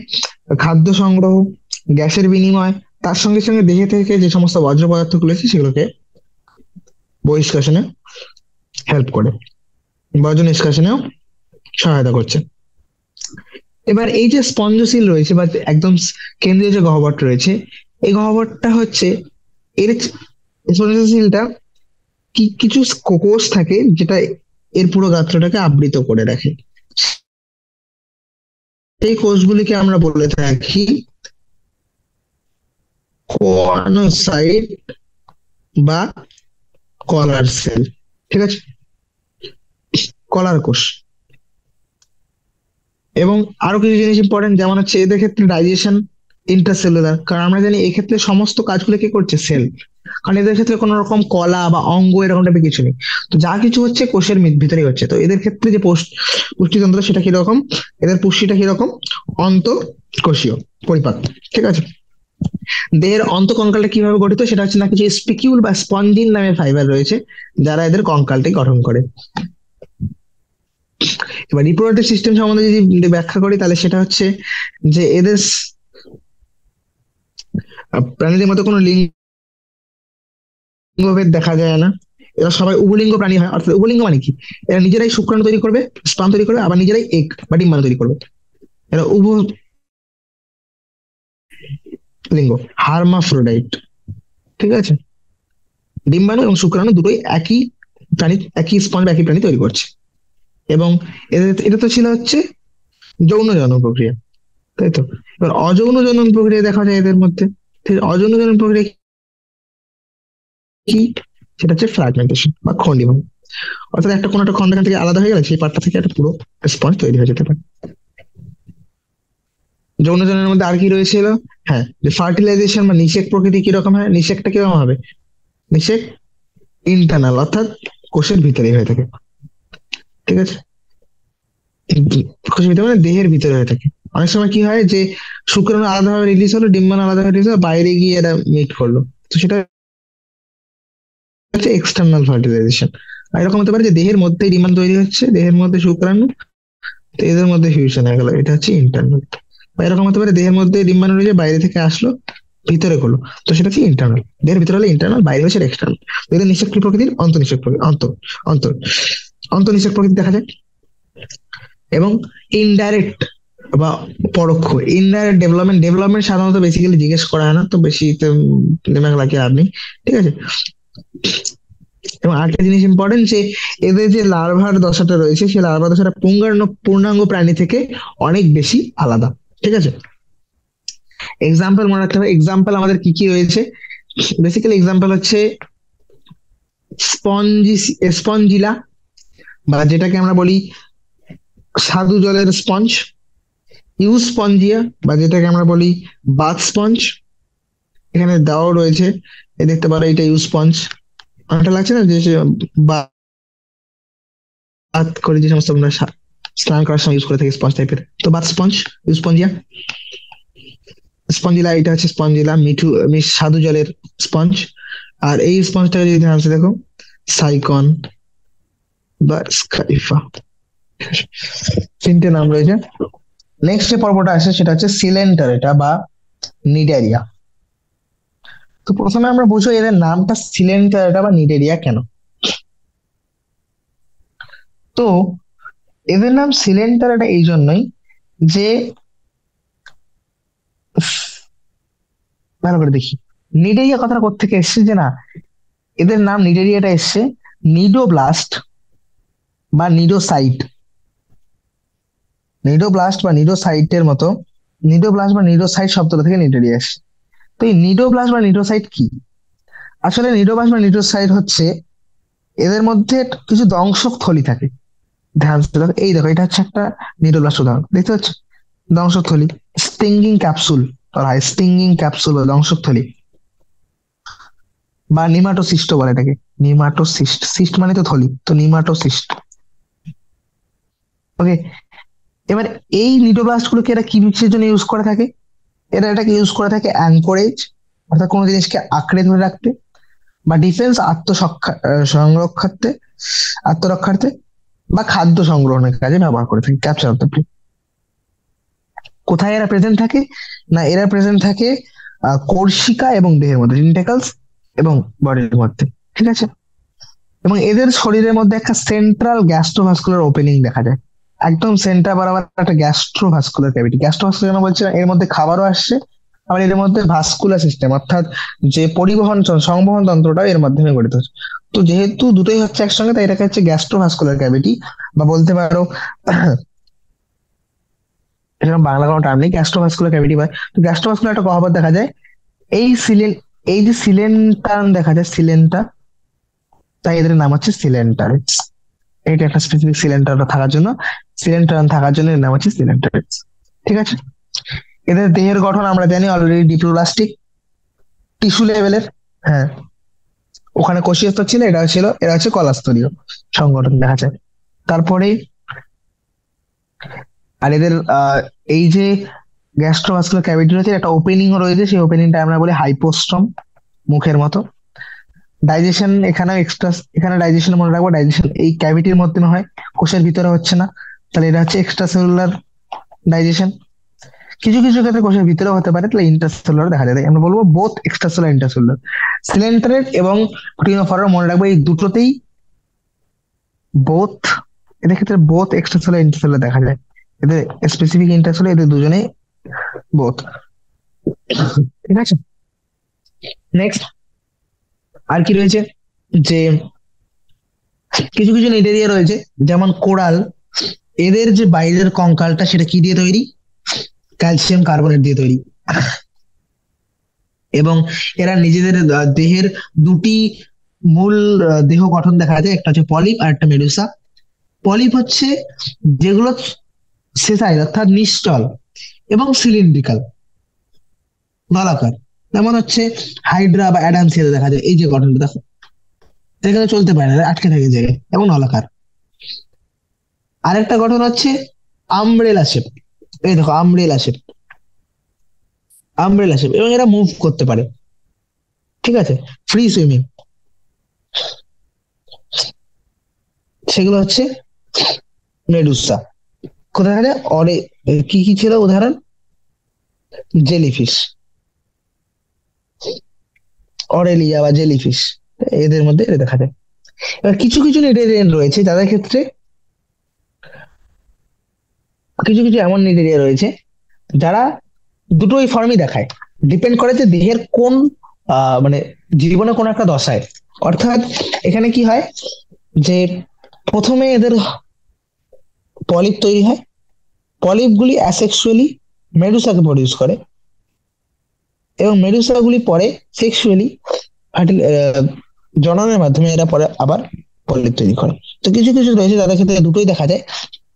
Speaker 1: খাদ্য সংগ্রহ, গ্যাসের বিনিময়, তার সঙ্গে সঙ্গে দেহে থেকে যে সমস্ত বর্জ্য পদার্থ গুলো আছে সেগুলোকে বহিষ্কাশনে হেল্প করে, বর্জ্য নিষ্কাশনেও সহায়তা করছে। এবার এই যে স্পঞ্জসিল রয়েছে বা একদম কেন্দ্রীয় যে গহ্বরটা রয়েছে, এই গহ্বরটা হচ্ছে এর স্পঞ্জসিলটা কি কিছু কোষ থাকে যেটা এর পুরো গাত্রটাকে আবৃত করে রাখে। এই কোষগুলিকে আমরা বলে থাকি কোয়ানোসাইট বা কলার সেল। ঠিক আছে, কলার কোষ। এবং আরো কিছু জিনিস ইম্পর্টেন্ট, যেমন হচ্ছে এদের ক্ষেত্রে ডাইজেশন ইন্টারসেলুলার, কারণ আমরা জানি এই ক্ষেত্রে সমস্ত কাজগুলো কে করছে? সেল। কারণ এদের ক্ষেত্রে কোনো রকম কলা বা অঙ্গ এরকম টাইপের কিছু নেই, তো যা কিছু হচ্ছে কোষের ভিতরেই হচ্ছে। তো এদের ক্ষেত্রে যে পুষ্টিতন্ত্র সেটা কিরকম? এদের পুষ্টিটা কিরকম? অন্তঃকোষীয় পরিপাক। ঠিক আছে। দেহের অন্তঃকঙ্কালটা কিভাবে গঠিত সেটা হচ্ছে না কিছু স্পিকিউল বা স্পঞ্জিন নামে ফাইবার রয়েছে যারা এদের কঙ্কালটি গঠন করে। এবার রিপ্রোডাক্টিভ সিস্টেম সম্বন্ধে যদি ব্যাখ্যা করি তাহলে সেটা হচ্ছে যে এদের প্রাণীদের মধ্যে কোনো লিঙ্গভেদ দেখা যায় না, এরা সবাই উভলিঙ্গ প্রাণী হয়। অর্থাৎ উভলিঙ্গ মানে কি? এরা নিজেরাই শুক্রাণু তৈরি করবে, স্পাম তৈরি করবে, আবার নিজেরাই এগ বা ডিম্বাণু তৈরি করবে। এরা লিঙ্গ, হার্মাফ্রোডাইট। ঠিক আছে, ডিম্বাণু এবং শুক্রাণু দুটোই একই প্রাণী, একই স্পঞ্জ একই প্রাণী তৈরি করছে। এবং এটা তো ছিল হচ্ছে যৌন জনন প্রক্রিয়া, তাই তো? এবার অযৌন জনন প্রক্রিয়া দেখা যায় এদের মধ্যে। ঠিক আছে, অযৌন জনন প্রক্রিয়া কি? সেটা হচ্ছে ফ্র্যাগমেন্টেশন বা খণ্ডীভবন। অর্থাৎ একটা কোনো একটা খন্ড এখান থেকে আলাদা হয়ে গেলে সেই পার্টটা থেকে একটা পুরো স্পঞ্জ তৈরি হয়ে যেতে পারে। যৌন জননের মধ্যে আর কি রয়েছিল? হ্যাঁ, যে ফার্টিলাইজেশন বা নিষেক প্রকৃতি কিরকম হয়? নিষেকটা কিরকম হবে? নিষেক ইন্টারনাল, অর্থাৎ কোষের ভিতরে হয়ে থাকে। ঠিক আছে, কোষের ভিতরে মানে দেহের ভিতরে হয়ে থাকে। অনেক সময় কি হয় যে শুক্রাণু আলাদাভাবে রিলিজ হলো, ডিম্বাণু আলাদাভাবে রিলিজ হলো, বাইরে গিয়ে এরা মিট করলো, তো সেটা হচ্ছে এক্সটার্নাল ফার্টিলাইজেশন। আর এরকম হতে পারে যে দেহের মধ্যে ডিম্বাণু তৈরি হচ্ছে, দেহের মধ্যে শুক্রাণু, তো এদের মধ্যে ফিউশন হয়ে গেল, এটা হচ্ছে ইন্টারনাল। বা এরকম হতে পারে দেহের মধ্যে ডিম্বাণু রয়েছে, বাইরে থেকে আসলো, ভিতরে করলো, তো সেটা হচ্ছে ইন্টারনাল। দেহের ভিতরে হলে ইন্টারনাল, বাইরে হচ্ছে এক্সটার্নাল। এদের নিষেক প্রকৃতির, অন্তঃনিষেক প্রকৃতি, অন্ত অন্তঃনিষেক প্রকৃতি দেখা যায়। এবং ইনডাইরেক্ট বা পরোক্ষ, ইনডাইরেক্ট ডেভেলপমেন্ট, ডেভেলপমেন্ট সাধারণত বেসিক্যালি জিজ্ঞেস করা হয় না, তো বেশি দিমাগ লাগিয়ে লাভ নেই। ঠিক আছে। এবং আরেকটা জিনিস ইম্পর্টেন্ট যে এদের যে লার্ভার দশাটা রয়েছে সেই লার্ভার দশাটা পূর্ণাঙ্গ প্রাণী থেকে অনেক বেশি আলাদা। ঠিক আছে, এক্সাম্পল মনে রাখতে হবে। এক্সাম্পল আমাদের কি কি রয়েছে? বেসিক্যালি এক্সাম্পল হচ্ছে স্পঞ্জি, স্পঞ্জিলা, বা যেটাকে আমরা বলি স্বাদু জলের স্পঞ্জ, ইউস্পঞ্জিয়া বা যেটাকে আমরা বলি বাথ স্পঞ্জ। এখানে দেওয়াও রয়েছে, এ দেখতে পারো এটা ইউস্পঞ্জ। অনেকটা লাগছে না যে বাথ করে যে সমস্ত আমরা স্নান করার সময় ইউজ করে থাকি স্পঞ্জ টাইপের, তো বাথ স্পঞ্জ, ইউস্পঞ্জিয়া। স্পঞ্জিলা, এটা হচ্ছে স্পঞ্জিলা, স্বাদু জলের স্পঞ্জ। আর এই স্পঞ্জটাকে যদি ধ্যান দেখো, সাইকন বা স্কাইফা, তিনটে নাম রয়েছে। নেক্সট যে পর্বটা আসে সেটা হচ্ছে সিলেন্টারেটা বা নিডারিয়া। তো প্রথমে আমরা বুঝবো এদের নামটা সিলেন্টারেটা বা নিডারিয়া কেন। তো এদের নাম সিলেন্টার এটা এই জন্যই যে, ভালো করে দেখি, নিডেরিয়া কথাটা কোত্থেকে এসছে, যে না, এদের নাম নিডেরিয়াটা এসছে নিডোব্লাস্ট বা নিডোসাইট, নিডোব্লাস্ট বা নিডোসাইটের মতো, নিডোব্লাস্ট বা নিডোসাইট শব্দটা থেকে নিডেরিয়া এসছে। তো এই নিডোব্লাস্ট বা নিডোসাইট কি? আসলে নিডোব্লাস্ট বা নিডোসাইট হচ্ছে, এদের মধ্যে কিছু দংশক থলি থাকে। ধ্যান দিয়ে দেখো, এই দেখো, এটা হচ্ছে একটা নিডোব্লাস্ট উদাহরণ, দেখতে পাচ্ছ, দংশক থলি, স্টিঙ্গিং ক্যাপসুল, হয় স্টিঙ্গিং ক্যাপসুল বা দংশক থলি, বা নিমাটোসিস্ট বলে এটাকে, নিমাটোসিস্ট, সিস্ট মানে তো থলি, তো নিমাটোসিস্ট। ওকে, এবার এই নিডোব্লাস্ট গুলোকে এরা কি বিশের জন্য ইউজ করে থাকে? এরা এটাকে ইউজ করে থাকে অ্যাঙ্করেজ, অর্থাৎ কোনো জিনিসকে আঁকড়ে ধরে রাখতে, বা ডিফেন্স, সংরক্ষার্থে, আত্মরক্ষার্থে, বা খাদ্য সংগ্রহণের কাজে ব্যবহার করে থাকে, ক্যাপচার অফ দ্য প্রে। কোথায় এরা প্রেজেন্ট থাকে? না, এরা প্রেজেন্ট থাকে কোর্সিকা এবং দেহের মধ্যে, টেন্টাকলস এবং বডির মধ্যে, ঠিক আছে। এবং এদের শরীরের মধ্যে একটা সেন্ট্রাল গ্যাস্ট্রোভাস্কুলার ওপেনিং দেখা যায়, একদম সেন্টার বরাবর একটা গ্যাস্ট্রোভাস্কুলার ক্যাভিটি। গ্যাস্ট্রোভাস্কুলার কেন বলছি? এর মধ্যে খাবারও আসছে, আবার এর মধ্যে ভাস্কুলার সিস্টেম, অর্থাৎ যে পরিবহন সংবহন তন্ত্রটা এর মাধ্যমে গঠিত হচ্ছে। তো যেহেতু দুটোই হচ্ছে একসঙ্গে, তাই এটাকে হচ্ছে গ্যাস্ট্রোভাস্কুলার ক্যাভিটি, বা বলতে পারো এরকম বাংলা কোনো টার্ম নেই, গ্যাস্ট্রোভাস্কুলার ক্যাভিটি হয়। তো গ্যাস্ট্রোভাস্কুলার একটা গহ্বর দেখা যায়, এই সিলেন, এই যে সিলেন্টার দেখা যায়, সিলেন্টা, তাই এদের নাম হচ্ছে সিলেন্টার। এটা একটা স্পেসিফিক সিলেন্টার থাকার জন্য, সিলেন্টার থাকার জন্য এর নাম হচ্ছে সিলেন্টার, ঠিক আছে। এদের দেহের গঠন আমরা জানি অলরেডি, ডিপ্লোপ্লাস্টিক টিস্যু লেভেলের, হ্যাঁ, ওখানে কোষীয় স্তর ছিল, এটা ছিল, এরা হচ্ছে কলাস্তরীয় সংগঠন দেখা যায়। তারপরে আর এদের এই যে গ্যাস্ট্রোভাস্কুলার ক্যাভিটি রয়েছে, একটা ওপেনিং রয়েছে, সেই ওপেনিংটা আমরা বলি হাইপোস্ট্রম, মুখের মতো। ডাইজেশন এখানেও এক্সট্রা, এখানে ডাইজেশন মনে রাখবো, ডাইজেশন এই ক্যাভিটির মাধ্যমে হয়, কোষের ভিতরে হচ্ছে না, তাহলে এটা হচ্ছে এক্সট্রা সেলুলার ডাইজেশন। কিছু কিছু ক্ষেত্রে কোষের ভিতরেও হতে পারে, তাহলে ইন্টারসেলুলার দেখা যায়, তাই আমরা বলবো বোথ এক্সট্রাসেলুলার ইন্টারসেলুলার। সিলেন্টারেট এবং ক্রিনোফারের মনে রাখবো, এই দুটোতেই বোথ, এদের ক্ষেত্রে বোথ এক্সট্রাসেলুলার ইন্টারসেলুলার দেখা যায়, এদের স্পেসিফিক ইন্টারসেলুলার, এদের দুজনেই বোথ, ঠিক আছে। নেক্সট আর কি রয়েছে, যে কিছু কিছু নিডেরিয়া রয়েছে, যেমন কোরাল, এদের যে বাইরের কঙ্কালটা সেটা কি দিয়ে তৈরি? ক্যালসিয়াম কার্বনেট দিয়ে তৈরি। এবং এরা নিজেদের দেহের দুটি মূল দেহ গঠন দেখা যায়, একটা হচ্ছে পলিপ আর একটা মেডুসা। পলিপ হচ্ছে যেগুলো সেসাইল অর্থাৎ নিশ্চল এবং সিলিন্ড্রিক্যাল, নলাকার, যেমন হচ্ছে হাইড্রা বা অ্যাডামসিয়া দেখা যায়, এই যে গঠনটা দেখো, এখানে চলতে পারে না, আটকে থাকে জায়গায়, এবং নলাকার। আরেকটা গঠন হচ্ছে আমব্রেলা শেপ, এই দেখো আমব্রেলা শেপ, আমব্রেলা শেপ, এবং এরা মুভ করতে পারে, ঠিক আছে, ফ্রি সুইমিং। সেগুলো হচ্ছে মেডুসা। কোথায় থাকে? অরে, কি কি ছিল উদাহরণ? জেলিফিশ, অরেলিয়া বা জেলিফিশ, এদের মধ্যে এটা দেখা যায়। এবার কিছু কিছু নিডেরিয়ান রয়েছে যাদের ক্ষেত্রে, কিছু কিছু এমন নিডেরিয়া রয়েছে যারা দুটোই ফর্মই দেখায়, ডিপেন্ড করে যে দেহের কোন মানে জীবনে কোন একটা দশায়। অর্থাৎ এখানে কি হয়, যে প্রথমে এদের পলিপ তৈরি হয়, পলিপ গুলি অ্যাসেক্সুয়ালি মেডুসাকে প্রডিউস করে, এবং মেডুসা গুলি পরে সেক্সুয়ালি জননের মাধ্যমে এরা পরে আবার পলিপ তৈরি করে। তো কিছু কিছু রয়েছে যাদের ক্ষেত্রে দুটোই দেখা যায়।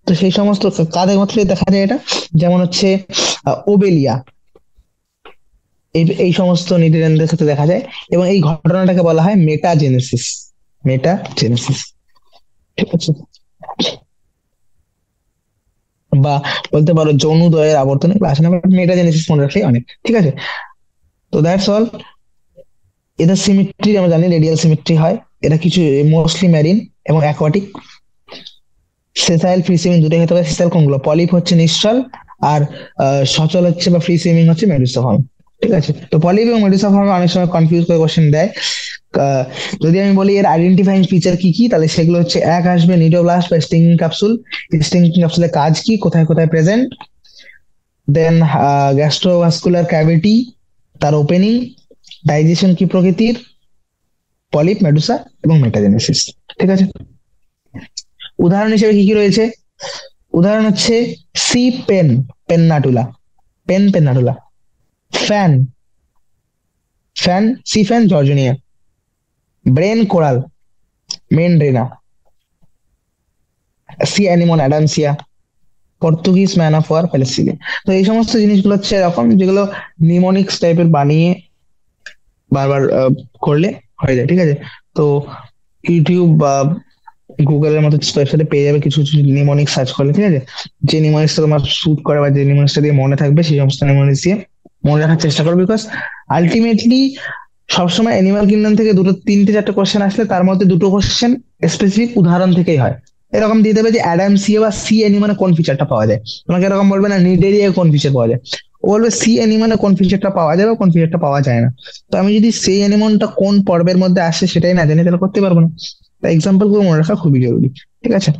Speaker 1: তো সেই সমস্ত কাদের মধ্যে দেখা যায় এটা, যেমন হচ্ছে ওবেলিয়া, এই এই সমস্ত নিউট্রিয়েন্টদের সাথে দেখা যায়, এবং এই ঘটনাটাকে বলা হয় মেটাজেনেসিস, মেটাজেনেসিস, ঠিক আছে, বা বলতে পারো যৌনোদয়ের আবর্তনে বা আসলে মেটাজেনেসিস মনে রাখলেই অনেক, ঠিক আছে। তো দ্যাটস অল। এদের সিমেট্রি আমরা জানি রেডিয়াল সিমেট্রি হয়, এটা কিছু মোস্টলি ম্যারিন এবং অ্যাকোয়াটিক। সেসাইল ফ্রি সুইমিং দুটোই হতে পারে। সেসাইল কোনগুলো? পলিপ হচ্ছে নিশ্চল, আর সচল হচ্ছে বা ফ্রি সুইমিং হচ্ছে মেডুসা ফর্ম, ঠিক আছে। তো পলিপ এবং মেডুসা ফর্মে অনেক সময় কনফিউজ করে কোশ্চেন দেয়, যদি আমি বলি এর আইডেন্টিফাইং ফিচার কি কি, তাহলে সেগুলো হচ্ছে, এক আসবে নিডোব্লাস্ট বা স্টিং ক্যাপসুল। স্টিং ক্যাপসুলের কাজ কি, কোথায় কোথায় প্রেজেন্ট। দেন গ্যাস্ট্রোভাস্কুলার ক্যাভিটি, তার ওপেনিং, ডাইজেশন কি প্রকৃতির, পলিপ, মেডুসা এবং মেটাজেনেসিস। ঠিক আছে, উদাহরণ হিসেবে কি কি রয়েছে? উদাহরণ হচ্ছে sea pen, Pennatula, Pennatula. Fan, sea fan Gorgonia. Brain coral, Meandrina. Sea anemone Adamsia. Portuguese man of war প্যালেসিলি। তো এই সমস্ত জিনিসগুলো হচ্ছে এরকম যেগুলো নিমোনিক্স টাইপের বানিয়ে বারবার করলে হয়ে যায়। ঠিক আছে, তো ইউটিউব বা গুগলের মতো ওয়েবসাইটে পেয়ে যাবে কিছু কিছু নিমোনিক্স সার্চ করলে। ঠিক আছে, যে নিমোনিক্সটা তোমার স্যুট করে বা যে নিমোনিক্সটা দিয়ে মনে থাকবে সেই সমস্ত নিমোনিক্স দিয়ে মনে রাখার চেষ্টা করো। বিকজ আলটিমেটলি সবসময় অ্যানিমাল কিংডম থেকে দুটো তিনটে চারটে কোশ্চেন আসলে তার মধ্যে দুটো কোশ্চেন স্পেসিফিক উদাহরণ থেকেই হয়। এরকম দিয়ে দেবে যে অ্যাডামসিয়া বা সি অ্যানিমালে কোন ফিচারটা পাওয়া যায়, তোমাকে এরকম বলবে না নিডেরিয়া কোন ফিচার পাওয়া যায়, ও বলবে সি অ্যানিমালে কোন ফিচারটা পাওয়া যায় বা কোন ফিচারটা পাওয়া যায় না। তো আমি যদি সেই অ্যানিমলটা কোন পর্বের মধ্যে আসে সেটাই না জানি তাহলে করতে পারবো না। তাই এক্সাম্পল গুলো মনে রাখা খুবই জরুরি। ঠিক আছে,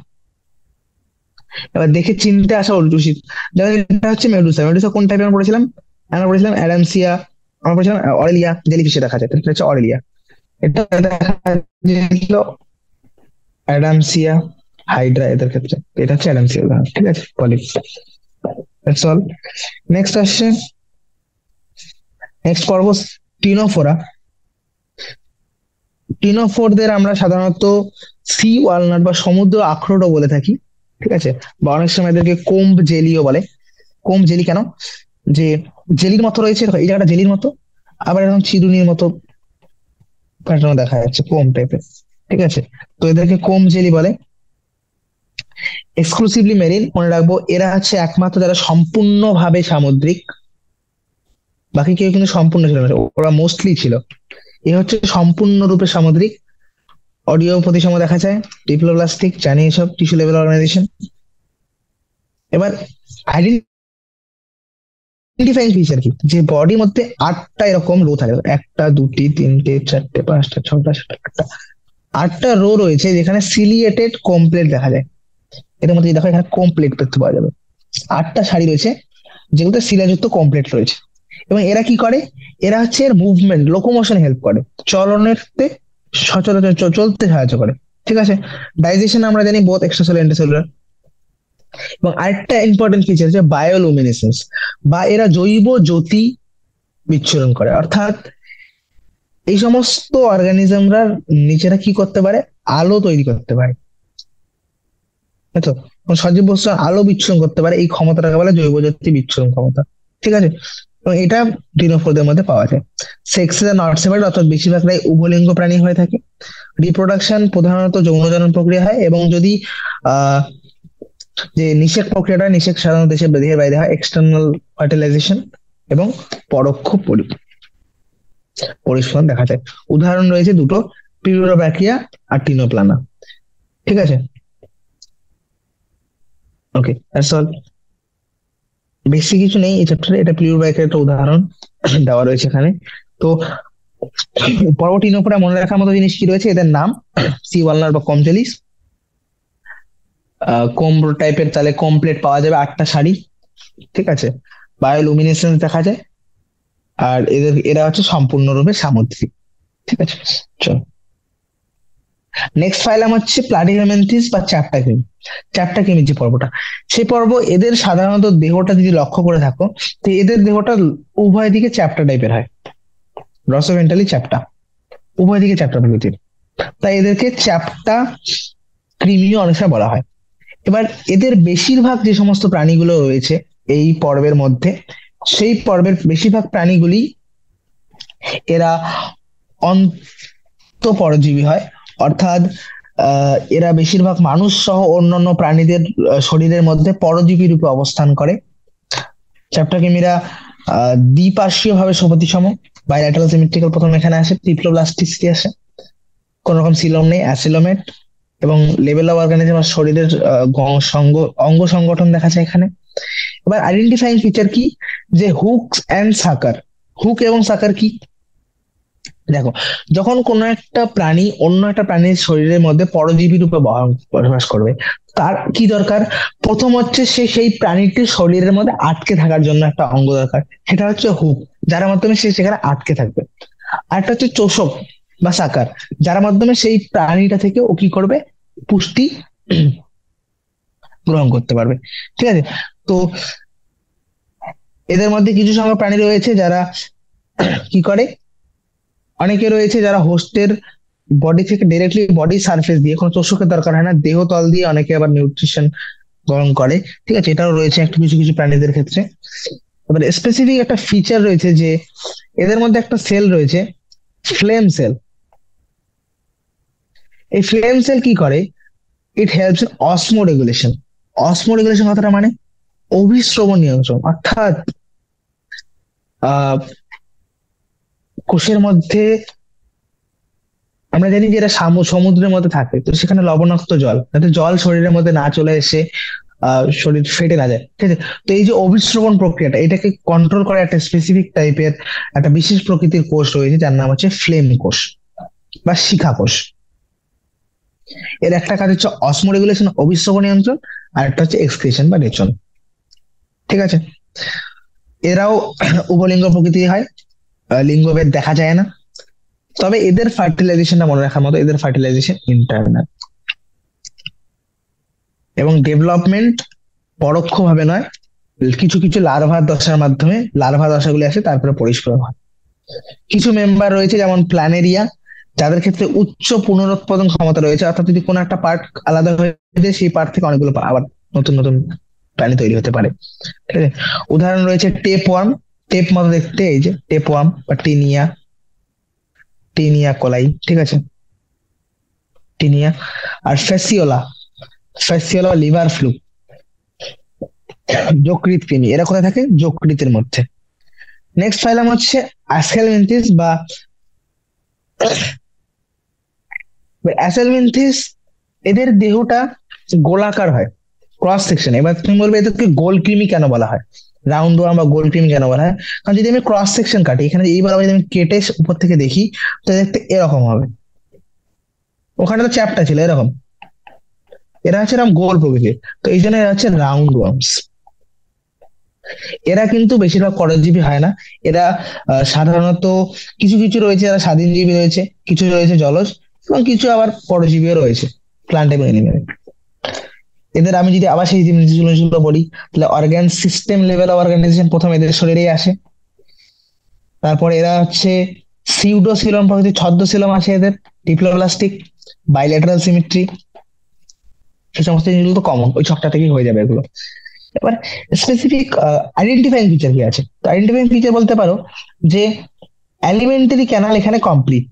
Speaker 1: এবার দেখে চিনতে আসা উচিত। যেমন এটা হচ্ছে মেডুসা। মেডুসা কোন টাইপের পড়েছিলাম? আমরা পড়েছিলাম অ্যাডামসিয়া, আমরা পড়েছিলাম অরেলিয়া, জেলিফিশে দেখা যায়, এটা হচ্ছে অরেলিয়া। এটা দেখা গেছিল অ্যাডামসিয়া, হাইড্রা এদের ক্ষেত্রে। এটা হচ্ছে অ্যাডামসিয়া উদাহরণ। ঠিক আছে, পলিপ। That's all. নেক্সট আসছে, নেক্সট পর্ব টিনোফোরা। টিনোফোরদের আমরা সাধারণত সি ওয়ালনাট বা সমুদ্র আখরোটও বলে থাকি। ঠিক আছে, বা অনেক সময় এদেরকে কোম্ব জেলিও বলে। কোম্ব জেলি কেন? যে জেলির মতো রয়েছে, দেখো এই জায়গাটা জেলির মতো, আবার এরকম চিরুনির মতো প্যাটার্ন দেখা যাচ্ছে, কোম টাইপের। ঠিক আছে, তো এদেরকে কোম জেলি বলে। এক্সক্লুসিভলি মেরিন, মনে রাখবো এরা হচ্ছে একমাত্র যারা সম্পূর্ণভাবে সামুদ্রিক, বাকি কেউ কিন্তু সম্পূর্ণ ছিল না, ওরা মোস্টলি ছিল। এ হচ্ছে সম্পূর্ণরূপে সামুদ্রিক। অডিও প্রতিসম দেখা যায়, ডিপ্লোপ্লাস্টিক, জানি এসব টিস্যু লেভেল অর্গানাইজেশন। এবার আইডেন্টিফাইং ফিচার কি, যে বডির মধ্যে আটটা এরকম রো থাকে, একটা দুটি তিনটে চারটে পাঁচটা ছটা সাতটা, আটটা রো রয়েছে যেখানে সিলিয়েটেড কমপ্লেট দেখা যায়। এর মধ্যে দেখো এখানে কমপ্লেট দেখতে পাওয়া যাবে, আটটা সারি রয়েছে যেগুলোতে শিলাযুক্ত কমপ্লেট রয়েছে। এবং এরা কি করে? এরা হচ্ছে এর মুভমেন্ট, লোকোমোশন হেল্প করে, চলনের সচরাচর চলতে সাহায্য করে। ঠিক আছে, ডাইজেশন আমরা জানি বোথ এক্সট্রাসেলুলার ইন্টারসেলুলার। এবং আরেকটা ইম্পর্টেন্ট ফিচার হচ্ছে বায়োলুমিনেসেন্স, বা এরা জৈব জ্যোতি বিচ্ছুরণ করে। অর্থাৎ এই সমস্ত অর্গানিজমরা নিজেরা কি করতে পারে? আলো তৈরি করতে পারে। তাইতো, সজীব বস্তু আলো বিচ্ছুরণ করতে পারে, এই ক্ষমতাটাকে বলে জৈব জ্যোতি বিচ্ছুরণ ক্ষমতা। ঠিক আছে, এবং এটা ডিনোফোরদের মধ্যে পাওয়া যায়। সেক্স নট সেপারেট, অর্থাৎ বেশিরভাগটাই উভলিঙ্গ প্রাণী হয়ে থাকে। রিপ্রোডাকশন প্রধানত যৌনজনন প্রক্রিয়া হয়, এবং যদি আহ যে নিষেক প্রক্রিয়াটা, নিষেক সাধারণত দেশের দেহের বাইরে হয়, এক্সটার্নাল ফার্টিলাইজেশন এবং পরোক্ষ পরিস্ফুরণ দেখা যায়। উদাহরণ রয়েছে দুটো, পিউরোব্যাকিয়া আর টিনোপ্লানা। ঠিক আছে, ওকে, দ্যাটস অল। বেশি কিছু নেই এই চ্যাপ্টারে, এটা পিউরোব্যাকিয়ার একটা উদাহরণ দেওয়া রয়েছে এখানে। তো পরবর্তী টিনোফোরা মনে রাখার মতো জিনিস কি রয়েছে? এদের নাম সি ওয়ালনাট বা কমজেলিস। কোম্ব টাইপের, তাহলে কমপ্লেট পাওয়া যাবে আটটা শাড়ি। ঠিক আছে, বায়োলুমিনেসেন্স দেখা যায়, আর এরা হচ্ছে সম্পূর্ণরূপে সামুদ্রিক। ঠিক আছে, চল। নেক্সট ফাইলাম হচ্ছে প্লাটিহেলমিনথেস বা চ্যাপ্টাকিমি। চ্যাপ্টাকিমি যে পর্বটা, সেই পর্ব এদের সাধারণত দেহটা যদি লক্ষ্য করে থাকো, তো এদের দেহটা উভয় দিকে চ্যাপ্টা টাইপের হয়, রসোভেন্টালি চ্যাপ্টা, উভয় দিকে চ্যাপ্টা প্রকৃতির। তাই এদেরকে চ্যাপ্টা ক্রিমিও অনেক সময় বলা হয়। এবার এদের বেশিরভাগ যে সমস্ত প্রাণীগুলো রয়েছে এই পর্বের মধ্যে, সেই পর্বের বেশিরভাগ প্রাণীগুলি এরা অন্তঃপরজীবী হয়। অর্থাৎ এরা বেশিরভাগ মানুষ সহ অন্যান্য প্রাণীদের শরীরের মধ্যে পরজীবী রূপে অবস্থান করে। চ্যাপ্টাকিমিরা দ্বিপার্শ্বীয় ভাবে প্রতিসম, বাইল্যাটারাল সিমেট্রিক্যাল, প্রথম এখানে আসে, ট্রিপ্লোব্লাস্টিসিটি আসে, কোন রকম সিলোম নেই, অ্যাসিলোমেট, এবং লেভেল অফ অর্গানিজম শরীরের অঙ্গ সংগঠন দেখা যায় এখানে। এবার আইডেন্টিফাইং ফিচার কি, যে হুক এন্ড সাকার। হুক এবং সাকার কি? দেখো, যখন কোনো একটা প্রাণী অন্য একটা প্রাণীর শরীরের মধ্যে পরজীবী রূপে বসবাস করবে, তার কি দরকার? প্রথম হচ্ছে সে সেই প্রাণীটির শরীরের মধ্যে আটকে থাকার জন্য একটা অঙ্গ দরকার, সেটা হচ্ছে হুক, যার মাধ্যমে সে সেখানে আটকে থাকবে। আর একটা হচ্ছে চোষক বা সাকার, যার মাধ্যমে সেই প্রাণীটা থেকে ও কি করবে, পুষ্টি গ্রহণ করতে পারবে। ঠিক আছে? তো এদের মধ্যে কিছু সংখ্যক প্রাণী রয়েছে যারা কি করে, অনেকে রয়েছে যারা হোস্টের বডি থেকে ডিরেক্টলি বডি সারফেস দিয়ে, কোনো চোষকের দরকার হয় না, দেহ তল দিয়ে অনেকে আবার নিউট্রিশন গ্রহণ করে। ঠিক আছে, এটাও রয়েছে একটু কিছু কিছু প্রাণীদের ক্ষেত্রে। এবার স্পেসিফিক একটা ফিচার রয়েছে যে এদের মধ্যে একটা সেল রয়েছে, ফ্লেম সেল। এই ফ্লেম সেল কি করে? It helps in osmoregulation. Osmoregulation কথাটা মানে অভিস্রবণ নিয়ন্ত্রণ, অর্থাৎ আহ কোষের মধ্যে আমরা জানি যে এরা সমুদ্রের মধ্যে থাকে, তো সেখানে লবণাক্ত জল, যাতে জল শরীরের মধ্যে না চলে এসে শরীর ফেটে না যায়। ঠিক আছে? তো এই যে অভিস্রবণ প্রক্রিয়াটা, এটাকে কন্ট্রোল করা একটা স্পেসিফিক টাইপের একটা বিশেষ প্রকৃতির কোষ রয়েছে, যার নাম হচ্ছে ফ্লেম কোষ বা শিখা কোষ। এর একটা কাজ হচ্ছে অসমো রেগুলেশন, অভিস্রবণ নিয়ন্ত্রণ, আর একটা হচ্ছে এক্সক্রিশন বা রেচন। ঠিক আছে? এরাও উভলিঙ্গ প্রকৃতি হয়, লিঙ্গভেদ দেখা যায় না। তবে এদের ফার্টিলাইজেশনটা মনে রাখার মতো, এদের ফার্টিলাইজেশন ইন্টারনাল, এবং ডেভেলপমেন্ট পরোক্ষভাবে নয়, কিছু কিছু লার্ভার দশার মাধ্যমে লার্ভা দশাগুলি আসে, তারপরে পরিস্ফুরণ হয়। কিছু মেম্বার রয়েছে যেমন প্ল্যানেরিয়া, যাদের ক্ষেত্রে উচ্চ পুনরুৎপাদন ক্ষমতা রয়েছে, অর্থাৎ যদি কোনো একটা পার্ট আলাদা হয়ে যায়, সেই পার্ট থেকে অনেকগুলো আবার নতুন নতুন প্রাণী তৈরি হতে পারে। ঠিক আছে? উদাহরণ রয়েছে টেপ ওয়ার্ম, টেপ মতো দেখতে, এই যে টেপ ওয়ার্ম বা টিনিয়া, টিনিয়া কোলাই। ঠিক আছে? টিনিয়া। আর ফ্যাসিওলা, ফ্যাসিওলা বা লিভার ফ্লু, যকৃৎ কৃমি, এরা কোথায় থাকে? যকৃতের মধ্যে। নেক্সট ফাইলাম হচ্ছে অ্যাসকেলমিনথিস বা অ্যাসেলমিনথিস। এদের দেহটা গোলাকার হয় ক্রস সেকশন। এবার তুমি বলবে এদেরকে গোল কৃমি কেন বলা হয়, রাউন্ড ওয়ার্ম বা গোল কৃমি কেন বলা হয়? কারণ যদি আমি ক্রস সেকশন কাটি, এখানে এইবার যদি আমি কেটে উপর থেকে দেখি, তো দেখতে এরকম হবে। ওখানে তো চ্যাপটা ছিল এরকম, এরা হচ্ছে এরকম গোল প্রকৃতির, তো এই জন্য এরা হচ্ছে রাউন্ড ওয়ার্মস। এরা কিন্তু বেশিরভাগ পরজীবী হয় না। এরা সাধারণত কিছু কিছু রয়েছে যারা স্বাধীনজীবী রয়েছে, কিছু রয়েছে জলজ, এবং কিছু আবার পরজীবীও রয়েছে, প্লান্ট এবং এনিমেল। এদের আমি যদি আবার সেই জিনিসগুলো বলি, তাহলে অর্গান সিস্টেম লেভেল অর্গানাইজেশন প্রথম এদের শরীরেই আসে। তারপরে এরা হচ্ছে সিউডোসিলম প্রকৃতির, ছদ্মসিলম আছে এদের, ডিপ্লোপ্লাস্টিক, বাইলেটারাল সিমেট্রি, সেই সমস্ত জিনিসগুলো তো কমন, ওই ছকটা থেকেই হয়ে যাবে এগুলো। এবার স্পেসিফিক আইডেন্টিফাইং ফিচার কি আছে? তো আইডেন্টিফাইং ফিচার বলতে পারো যে অ্যালিমেন্টারি ক্যানাল এখানে কমপ্লিট,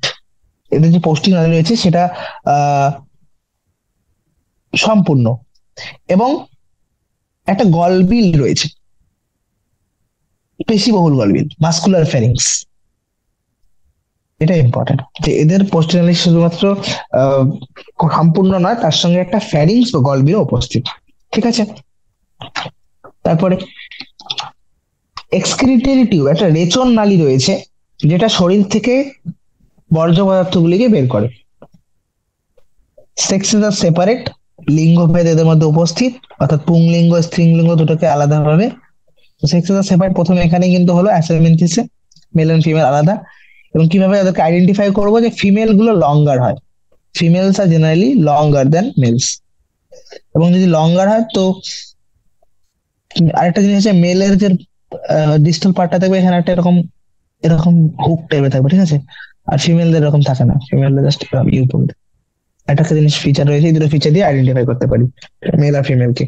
Speaker 1: এদের যে পোস্টিং রয়েছে সেটা আহ সম্পূর্ণ, এবং একটা গলবিল রয়েছে, পেশিবহুল গলবিল, মাস্কুলার ফ্যারিংস। এটা ইম্পর্টেন্ট যে এদের পোস্টিনালি শুধুমাত্র আহ, সম্পূর্ণ নয়, তার সঙ্গে একটা ফ্যারিংস বা গলবিল উপস্থিত। ঠিক আছে? তারপরে এক্সক্রিটরি টিউব, একটা রেচন নালী রয়েছে, যেটা শরীর থেকে বর্জ্য পদার্থগুলিকে বের করে। সেক্সেস আর সেপারেট, লিঙ্গভেদ এদের মধ্যে উপস্থিত, অর্থাৎ পুংলিঙ্গ স্ত্রীলিঙ্গ দুটোকে আলাদা ভাবে। সেক্সেস আর সেপারেট প্রথমে এখানে কিন্তু হলো অ্যাসাইনমেন্টিসে, মেল এন্ড ফিমেল আলাদা। এবং কিভাবে তাদেরকে আইডেন্টিফাই করবো, যে ফিমেল গুলো লঙ্গার হয়, ফিমেলস আর জেনারেলি লঙ্গার দেন মেলস। এবং যদি লঙ্গার হয় তো আরেকটা জিনিস হচ্ছে, মেলের যে ডিস্টাল পার্টটা থাকবে, এখানে একটা এরকম এরকম হুক টাইপের থাকবে। ঠিক আছে? আর ফিমেলদের এরকম থাকে না, ফিমেলদের জাস্ট ইউ করবে। একটা জিনিস ফিচার রয়েছে, এই দুটো ফিচার দিয়ে আইডেন্টিফাই করতে পারি মেল আর ফিমেলকে।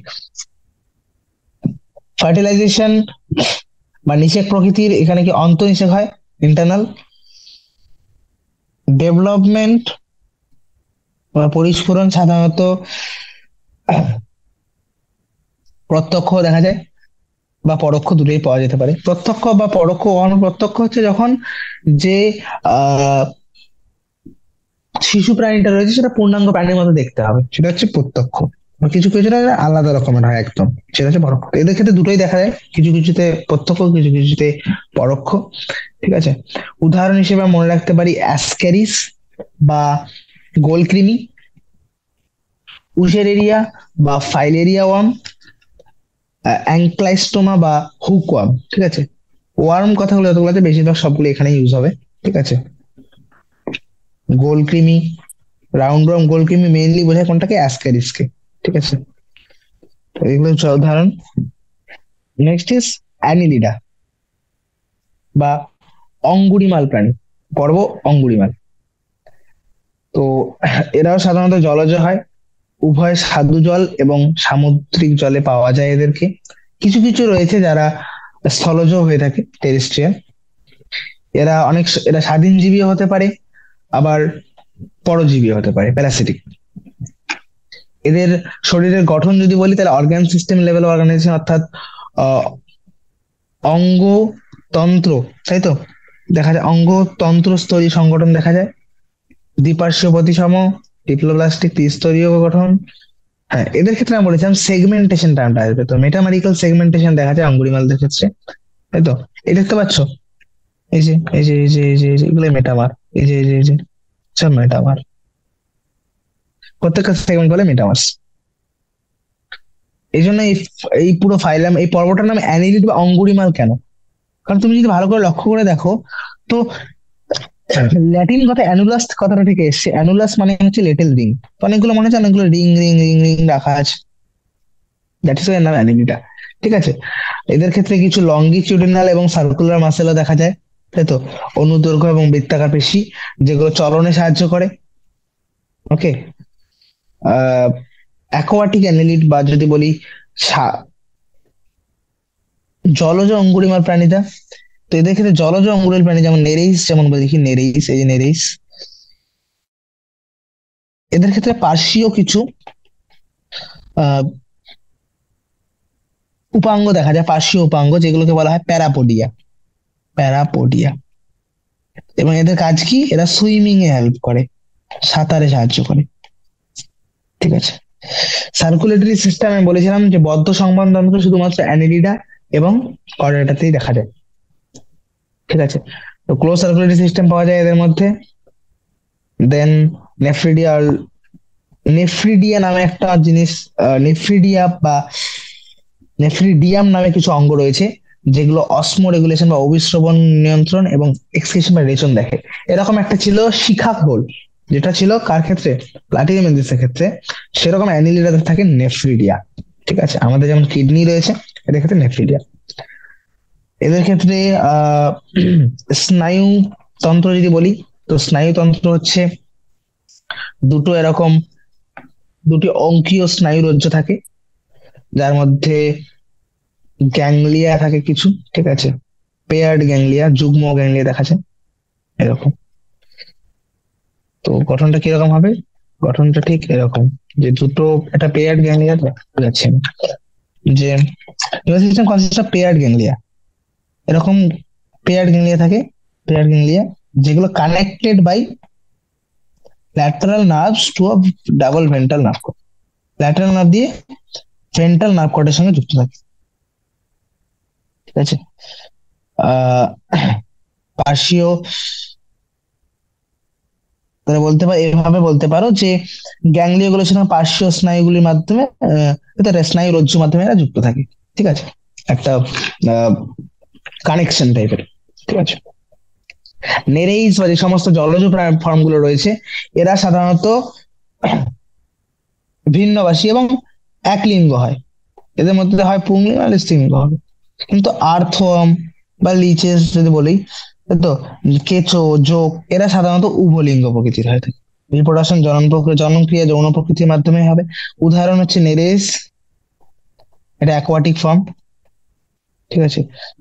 Speaker 1: ফার্টিলাইজেশন বা নিষেক প্রকৃতির, এখানে কি অন্তঃনিষেক হয়, ইন্টারনাল। ডেভেলপমেন্ট বা পরিস্ফুরণ সাধারণত প্রত্যক্ষ দেখা যায় বা পরোক্ষ, দুটোই পাওয়া যেতে পারে। প্রত্যক্ষ বা পরোক্ষ, প্রত্যক্ষ হচ্ছে যখন যে আহ শিশু প্রাণীটা রয়েছে সেটা পূর্ণাঙ্গ প্রাণীর মতো দেখতে হবে, সেটা হচ্ছে প্রত্যক্ষ। কিছু কিছু আলাদা রকমের হয় একদম, সেটা হচ্ছে পরোক্ষ। এদের ক্ষেত্রে দুটোই দেখা যায়, কিছু কিছুতে প্রত্যক্ষ, কিছু কিছুতে পরোক্ষ। ঠিক আছে, উদাহরণ হিসেবে আমরা মনে রাখতে পারি অ্যাসক্যারিস বা গোলকৃমি, উসেরেরিয়া বা ফাইলেরিয়া ওয়ার্ম, অ্যাঙ্ক্লাইস্টোমা বা হুকওয়ার্ম। ঠিক আছে, ওয়ার্ম কথাগুলো যতগুলো আছে বেশিরভাগ সবগুলো এখানে ইউজ হবে। ঠিক আছে, গোলকৃমি, রাউন্ড ওয়ার্ম, গোলকৃমি মেইনলি বোঝায় কোনটাকে, অ্যাসক্যারিসকে। ঠিক আছে, তো এগুলো হচ্ছে উদাহরণ। নেক্সট ইজ অ্যানিলিডা বা অঙ্গুরিমাল প্রাণী, পর্ব অঙ্গুরিমাল। তো এরাও সাধারণত জলজ হয়, উভয় স্বাদু জল এবং সামুদ্রিক জলে পাওয়া যায় এদেরকে। কিছু কিছু রয়েছে যারা স্থলজ হয়ে থাকে, টেরেস্ট্রিয়াল। এরা স্বাধীনজীবী হতে পারে, আবার পরজীবী হতে পারে, প্যারাসিটিক। এদের শরীরের গঠন যদি বলি তাহলে অর্গান সিস্টেম লেভেল অর্গানাইজেশন, অর্থাৎ আহ, অঙ্গতন্ত্র, তাই তো, দেখা যায় অঙ্গতন্ত্র স্তরীয় সংগঠন দেখা যায়, দ্বিপার্শ্বীয় প্রতিসম, ডিপ্লোব্লাস্টিক ত্রিস্তরীয় গঠন। হ্যাঁ, এদের ক্ষেত্রে আমি বলেছিলাম সেগমেন্টেশন টার্মটা আসবে, তো মেটামেরিক্যাল সেগমেন্টেশন দেখা যায় অঙ্গুরিমালদের ক্ষেত্রে, তাই তো। এই দেখতে পাচ্ছ, এই যে এগুলো মেটামার, এই যে সব মেটামার, প্রত্যেকটা সেগমেন্ট বলে মেটামার্স। এই জন্য এই পুরো ফাইলাম, এই পর্বটার নাম অ্যানিলিড বা অঙ্গুরিমাল কেন? কারণ তুমি যদি ভালো করে লক্ষ্য করে দেখো, তো ল্যাটিন কথা অ্যানুলাস কথাটা থেকে এসছে, অ্যানুলাস মানে হচ্ছে লিটল রিং। তো অনেকগুলো মনে হচ্ছে অনেকগুলো রিং রিং রিং রিং রাখা আছে, দ্যাট ইজ এর নাম অ্যানিলিডা। ঠিক আছে, এদের ক্ষেত্রে কিছু লঙ্গিটিউডিনাল এবং সার্কুলার মাসেলও দেখা যায়, তাই তো, অনুদৈর্ঘ্য এবং বৃত্তাকার পেশি, যেগুলো চলনে সাহায্য করে। ওকে, অ্যাকোয়াটিক অ্যানিলিড বা যদি বলি জলজ অঙ্গুরিমাল প্রাণীরা, তো এদের ক্ষেত্রে জলজ অঙ্গুরিমাল প্রাণী যেমন নেরেইস, যেমন দেখি নেরেইস, এই যে নেরেইস, এদের ক্ষেত্রে পার্শ্বীয় কিছু আহ উপাঙ্গ দেখা যায়, পার্শ্বীয় উপাঙ্গ, যেগুলোকে বলা হয় প্যারাপোডিয়া, প্যারাপোডিয়া। এবং এদের কাজ কি, এরা সুইমিং এ হেল্প করে, সাঁতারে সাহায্য করে। ঠিক আছে, সার্কুলেটরি সিস্টেম আমি বলেছিলাম যে বদ্ধ সংবহনতন্ত্র শুধুমাত্র অ্যানিলিডা এবং কর্ডাটাতেই দেখা যায়। ঠিক আছে, তো ক্লোজ সার্কুলেটরি সিস্টেম পাওয়া যায় এদের মধ্যে। দেন নেফ্রিডিয়া, নেফ্রিডিয়া নামে একটা জিনিস, নেফ্রিডিয়া বা নেফ্রিডিয়াম নামে কিছু অঙ্গ রয়েছে, যেগুলো অসমো রেগুলেশন বা অভিস্রবণ নিয়ন্ত্রণ এবং এক্সক্রিশন বা রেচন দেখে। এরকম একটা ছিল শিখা হোল, যেটা ছিল কার ক্ষেত্রে, প্লাটিহেলমিনথেসের ক্ষেত্রে। সেরকম অ্যানিলিডাতে থাকে নেফ্রিডিয়া। ঠিক আছে, আমাদের যেমন কিডনি রয়েছে, এদের ক্ষেত্রে নেফ্রিডিয়া। এদের ক্ষেত্রে আহ স্নায়ু তন্ত্র যদি বলি, তো স্নায়ুতন্ত্র হচ্ছে দুটো এরকম, দুটি অঙ্কীয় স্নায়ুরজ্জ থাকে, যার মধ্যে গ্যাংলিয়া থাকে কিছু। ঠিক আছে, পেয়ার্ড গ্যাংলিয়া, যুগ্ম গ্যাংলিয়া দেখা যায় এরকম। তো গঠনটা কিরকম হবে, গঠনটা ঠিক এরকম, যে দুটো, একটা পেয়ার্ড গ্যাংলিয়া যাচ্ছে, যে nervous system consist of paired ganglia, এরকম পেয়ার্ড গ্যাংলিয়া থাকে, পেয়ার্ড গ্যাংলিয়া, যেগুলো connected by lateral nerves to a double ventral nerve cord. Lateral nerve দিয়ে ভেন্ট্রাল নার্ভ কোডের সঙ্গে যুক্ত থাকে। ঠিক আছে, আহ পার্শ্বীয়, তাহলে এভাবে বলতে পারো যে গ্যাংলিয়া গুলো ছিল পার্শ্বীয় স্নায়ুগুলির মাধ্যমে, স্নায়ু রজ্জুর মাধ্যমে এরা যুক্ত থাকে। ঠিক আছে, একটা কানেকশন টাইপের। ঠিক আছে, নেরেইস বা যে সমস্ত জলজ ফর্ম গুলো রয়েছে, এরা সাধারণত ভিন্নবাসী এবং এক লিঙ্গ হয়, এদের মধ্যে হয় পুংলিঙ্গ নাহলে স্ত্রীলিঙ্গ হবে। কিন্তু আর্থওয়ার্ম বা লিচেস যদি বলি, তো কেঁচো, জোক, এরা সাধারণত উভলিঙ্গ প্রকৃতির হয়ে থাকে। রিপ্রোডাকশন জননক্রিয়া যৌন প্রকৃতির মাধ্যমে হবে। উদাহরণ হচ্ছে নেরেস, এটা অ্যাকোয়াটিক ফর্ম। ঠিক আছে,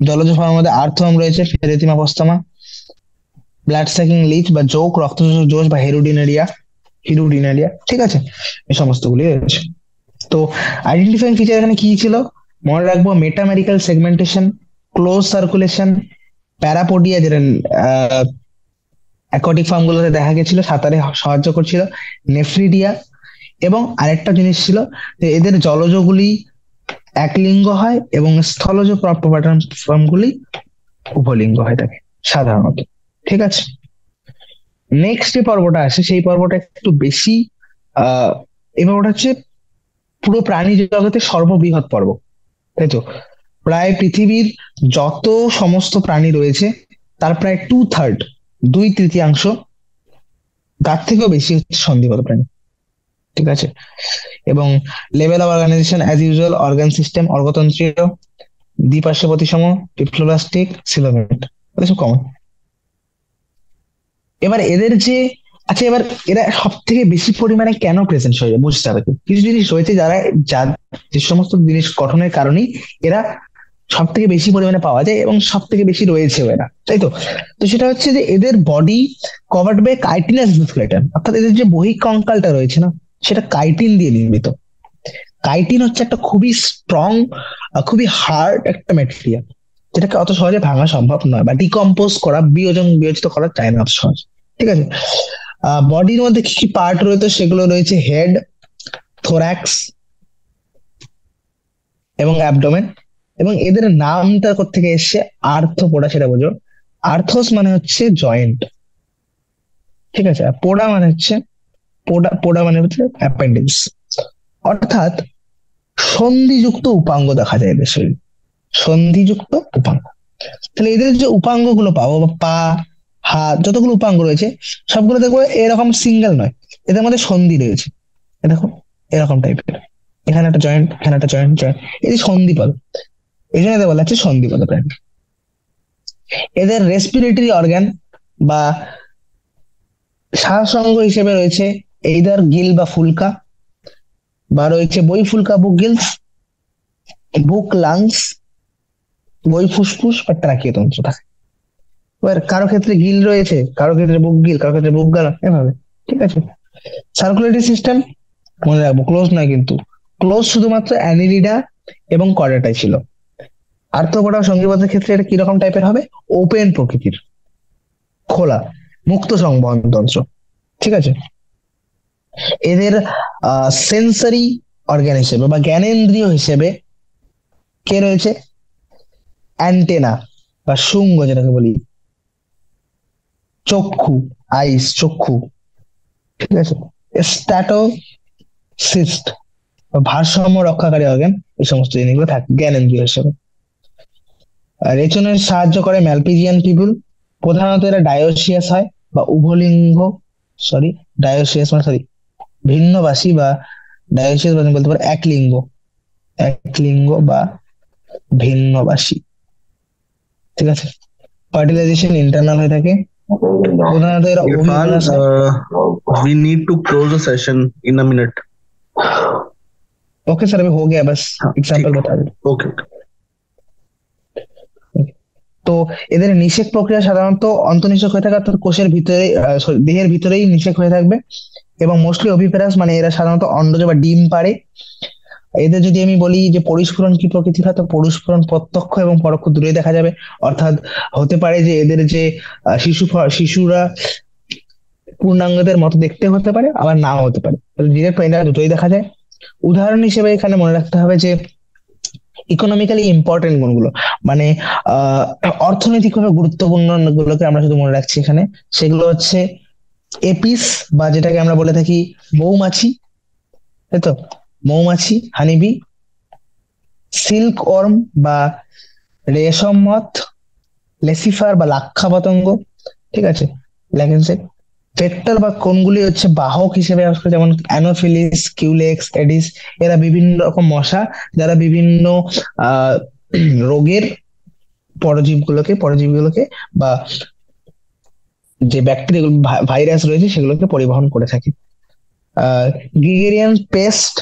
Speaker 1: জলজ ফর্মের মধ্যে আর্থওয়ার্ম রয়েছে, ফেরেতিমা পস্তামা, ব্লাড সাকিং লিচ বা জোক, রক্তচোষক জোশ বা হেরুডিনারিয়া, হিরুডিনারিয়া। ঠিক আছে, এই সমস্তগুলি রয়েছে। তো আইডেন্টিফাইং ফিচার এখানে কি ছিল, মনে রাখবো মেটামেরিক্যাল সেগমেন্টেশন, ক্লোজ সার্কুলেশন, প্যারাপোডিয়া, যেটা অ্যাকোয়াটিক ফার্ম গুলোতে দেখা গেছিল, সাঁতারে সাহায্য করছিল, নেফ্রিডিয়া, এবং আরেকটা জিনিস ছিল যে এদের জলজগুলি এক লিঙ্গ হয় এবং স্থলজ ফর্মগুলি উভলিঙ্গ হয়ে থাকে সাধারণত। ঠিক আছে, নেক্সট যে পর্বটা আছে সেই পর্বটা একটু বেশি আহ এই পর্বটা হচ্ছে পুরো প্রাণী জগতের সর্ববৃহৎ পর্ব, তাই তো। প্রায় পৃথিবীর যত সমস্ত প্রাণী রয়েছে তার প্রায় 2/3, 2/3 তার থেকেও বেশি হচ্ছে সন্ধিবত প্রাণী। ঠিক আছে, এবং level of organisation as usual organ system অর্গতন্ত্রীয়, দ্বিপার্শ্ব প্রতিসম, ডিপ্লোব্লাস্টিক, সিলোমেট, এসব কমন। এবার এদের যে আচ্ছা, এবার এরা সব থেকে বেশি পরিমাণে কেন প্রেজেন্ট হয়ে যায় বুঝতে হবে। কিছু জিনিস রয়েছে যারা যে সমস্ত জিনিস গঠনের কারণেই এরা সব থেকে বেশি পরিমাণে পাওয়া যায় এবং সব থেকে বেশি রয়েছে এরা, তাই তো। তো সেটা হচ্ছে যে এদের body covered by chitinous skeleton, অর্থাৎ এদের যে বহিঃকঙ্কালটা রয়েছে না সেটা কাইটিন দিয়ে নির্মিত। কাইটিন হচ্ছে একটা খুবই স্ট্রং, খুবই হার্ড একটা ম্যাটেরিয়াল, যেটাকে অত সহজে ভাঙা সম্ভব নয় বা ডিকম্পোজ করা, বিয়োজিত করা যায় না অত সহজে। ঠিক আছে, বডির মধ্যে কি কি পার্ট রয়েছে সেগুলো রয়েছে হেড, থোরাক্স এবং অ্যাবডোমেন। এবং এদের নামটা কোত্থেকে এসছে, আর্থ্রোপোডা, সেটা বোঝো। আর্থোস মানে হচ্ছে জয়েন্ট, ঠিক আছে, আর পোডা মানে হচ্ছে পোডা, পোডা মানে হচ্ছে অ্যাপেন্ডিক্স, অর্থাৎ সন্ধিযুক্ত উপাঙ্গ দেখা যায় এদের শরীরে, সন্ধিযুক্ত উপাঙ্গ। তাহলে এদের যে উপাঙ্গ গুলো পাবো বা পা, হাত, যতগুলো উপাঙ্গ রয়েছে সবগুলো দেখবো এরকম সিঙ্গেল নয়, এদের মধ্যে সন্ধি রয়েছে। এ দেখো এরকম টাইপের, এখানে একটা জয়েন্ট, এখানে একটা জয়েন্ট, জয়েন্ট, এই যে সন্ধিপদ, এই জন্য এদের বলা হচ্ছে সন্ধিপদ প্রাণী। এদের রেসপিরেটরি অর্গান বা শ্বাসঙ্গ হিসেবে রয়েছে এইদার গিল বা ফুলকা, বা রয়েছে বই ফুলকা বুক গিলস, বুক লাংস, বই ফুসফুস বা ট্রাকিয় তন্ত্র থাকে। এবার কারো ক্ষেত্রে গিল রয়েছে, কারো ক্ষেত্রে বুক গিল, কারো ক্ষেত্রে বুক গাল, এভাবে। ঠিক আছে, সার্কুলেটরি সিস্টেম মনে রাখবো ক্লোজ নয় কিন্তু, ক্লোজ শুধুমাত্র অ্যানিলিডা এবং কর্ডাটাই ছিল। আর্থ্রোপোডা সঙ্গীবদ্ধের ক্ষেত্রে এটা কিরকম টাইপের হবে, ওপেন প্রকৃতির, খোলা, মুক্ত সংবহন তন্ত্র। ঠিক আছে, এদের সেন্সরি অর্গান হিসেবে বা জ্ঞানেন্দ্রিয় হিসেবে কে রয়েছে, অ্যান্টেনা বা শুঙ্গ যেটাকে বলি, চক্ষু, আইস, চক্ষু। ঠিক আছে, স্ট্যাটো সিস্ট, ভারসাম্য রক্ষাকারী অর্গান, এই সমস্ত জিনিসগুলো থাকে জ্ঞানেন্দ্রিয় হিসেবে। রেচনে সাহায্য করে ম্যালপিজিয়ান পিপুল, প্রধানত এরা ডায়োসিয়াস হয় বা উভলিঙ্গ, সরি ডায়োসিয়াস মানে সরি ভিন্নবাসী, বা ডায়োসিয়াস মানে বলতে পারো এক লিঙ্গ, এক লিঙ্গ বা ভিন্নবাসী। ঠিক আছে, ফার্টিলাইজেশন ইন্টারনাল হয়ে থাকে, প্রধানত এরা
Speaker 2: Irfan,
Speaker 1: ওভিপারাস হয়।
Speaker 2: we need to close the session in a minute.
Speaker 1: Okay sir, अभी हो गया, बस
Speaker 2: हाँ,
Speaker 1: एग्जाम्पल
Speaker 2: ठीक,
Speaker 1: बता दो।
Speaker 2: okay.
Speaker 1: তো এদের নিষেক প্রক্রিয়া সাধারণত অন্তঃনিষেক হয়ে থাকে, অর্থাৎ কোষের ভিতরে sorry, দেহের ভিতরেই নিষেক হয়ে থাকবে, এবং মোস্টলি ওভিপেরাস মানে এরা সাধারণত অন্ডজ বা ডিম পাড়ে। এদের যদি আমি বলি যে পরিস্ফুরণ কি প্রকৃতির হয়, তো পরিস্ফুরণ প্রত্যক্ষ এবং পরোক্ষ দূরে দেখা যাবে, অর্থাৎ হতে পারে যে এদের যে শিশুরা পূর্ণাঙ্গদের মতো দেখতে হতে পারে, আবার নাও হতে পারে, ডিরেক্ট এরা দুটোই দেখা যায়। উদাহরণ হিসেবে এখানে মনে রাখতে হবে যে ইকোনমিক্যালি ইম্পর্টেন্ট গুণগুলো, মানে আহ অর্থনৈতিকভাবে গুরুত্বপূর্ণ গুলোকে আমরা শুধু মনে রাখছি এখানে, সেগুলো হচ্ছে এপিস বা যেটাকে আমরা বলে থাকি মৌমাছি, তাই তো, মৌমাছি, হানিবি, সিল্ক ওয়ার্ম বা রেশম মথ, লেসিফার বা লাক্ষা পতঙ্গ। ঠিক আছে, ল্যাকেন্সেট, ভেক্টর বা কোনগুলি হচ্ছে বাহক হিসেবে কাজ করে, যেমন অ্যানোফিলিস, কিউলেক্স, এডিস। এরা বিভিন্ন রকম মশা যারা বিভিন্ন আহ রোগের পরজীবীগুলোকে বা যে ব্যাকটেরিয়া, ভাইরাস রয়েছে সেগুলোকে পরিবহন করে থাকে। গ্রিগেরিয়ান পেস্ট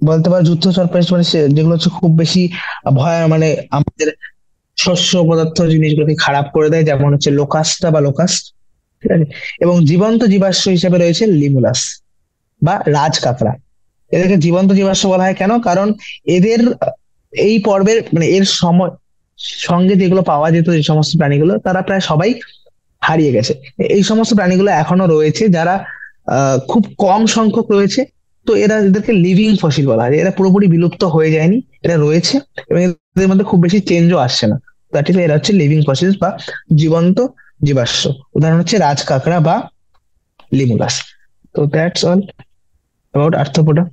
Speaker 1: বলতে পারো, যুদ্ধচর পেস্ট মানে যেগুলো হচ্ছে খুব বেশি ভয়, মানে আমাদের শস্য পদার্থ জিনিসগুলোকে খারাপ করে দেয়, যেমন হচ্ছে লোকাস্টা বা লোকাস্ট। ঠিক আছে, এবং জীবন্ত জীবাশ্ম হিসেবে রয়েছে লিমুলাস বা রাজ কাঁকড়া। এদেরকে জীবন্ত জীবাশ্ম বলা হয় কেন, কারণ এদের এই পর্বের মানে এর সময় সঙ্গে যেগুলো পাওয়া যেত, যে সমস্ত প্রাণীগুলো তারা প্রায় সবাই হারিয়ে গেছে। এই সমস্ত প্রাণীগুলো এখনো রয়েছে, যারা খুব কম সংখ্যক রয়েছে, তো এদেরকে লিভিং ফসিল বলা হয়, এরা পুরোপুরি বিলুপ্ত হয়ে যায়নি, এরা রয়েছে এবং এদের মধ্যে খুব বেশি চেঞ্জও আসছে না। দ্যাট ইজ, এরা হচ্ছে লিভিং ফসিলস বা জীবন্ত জীবাশ্ম। উদাহরণ হচ্ছে রাজ কাঁকড়া বা লিমুলাস। তো দ্যাটস অল অ্যাবাউট আর্থ্রোপোডা।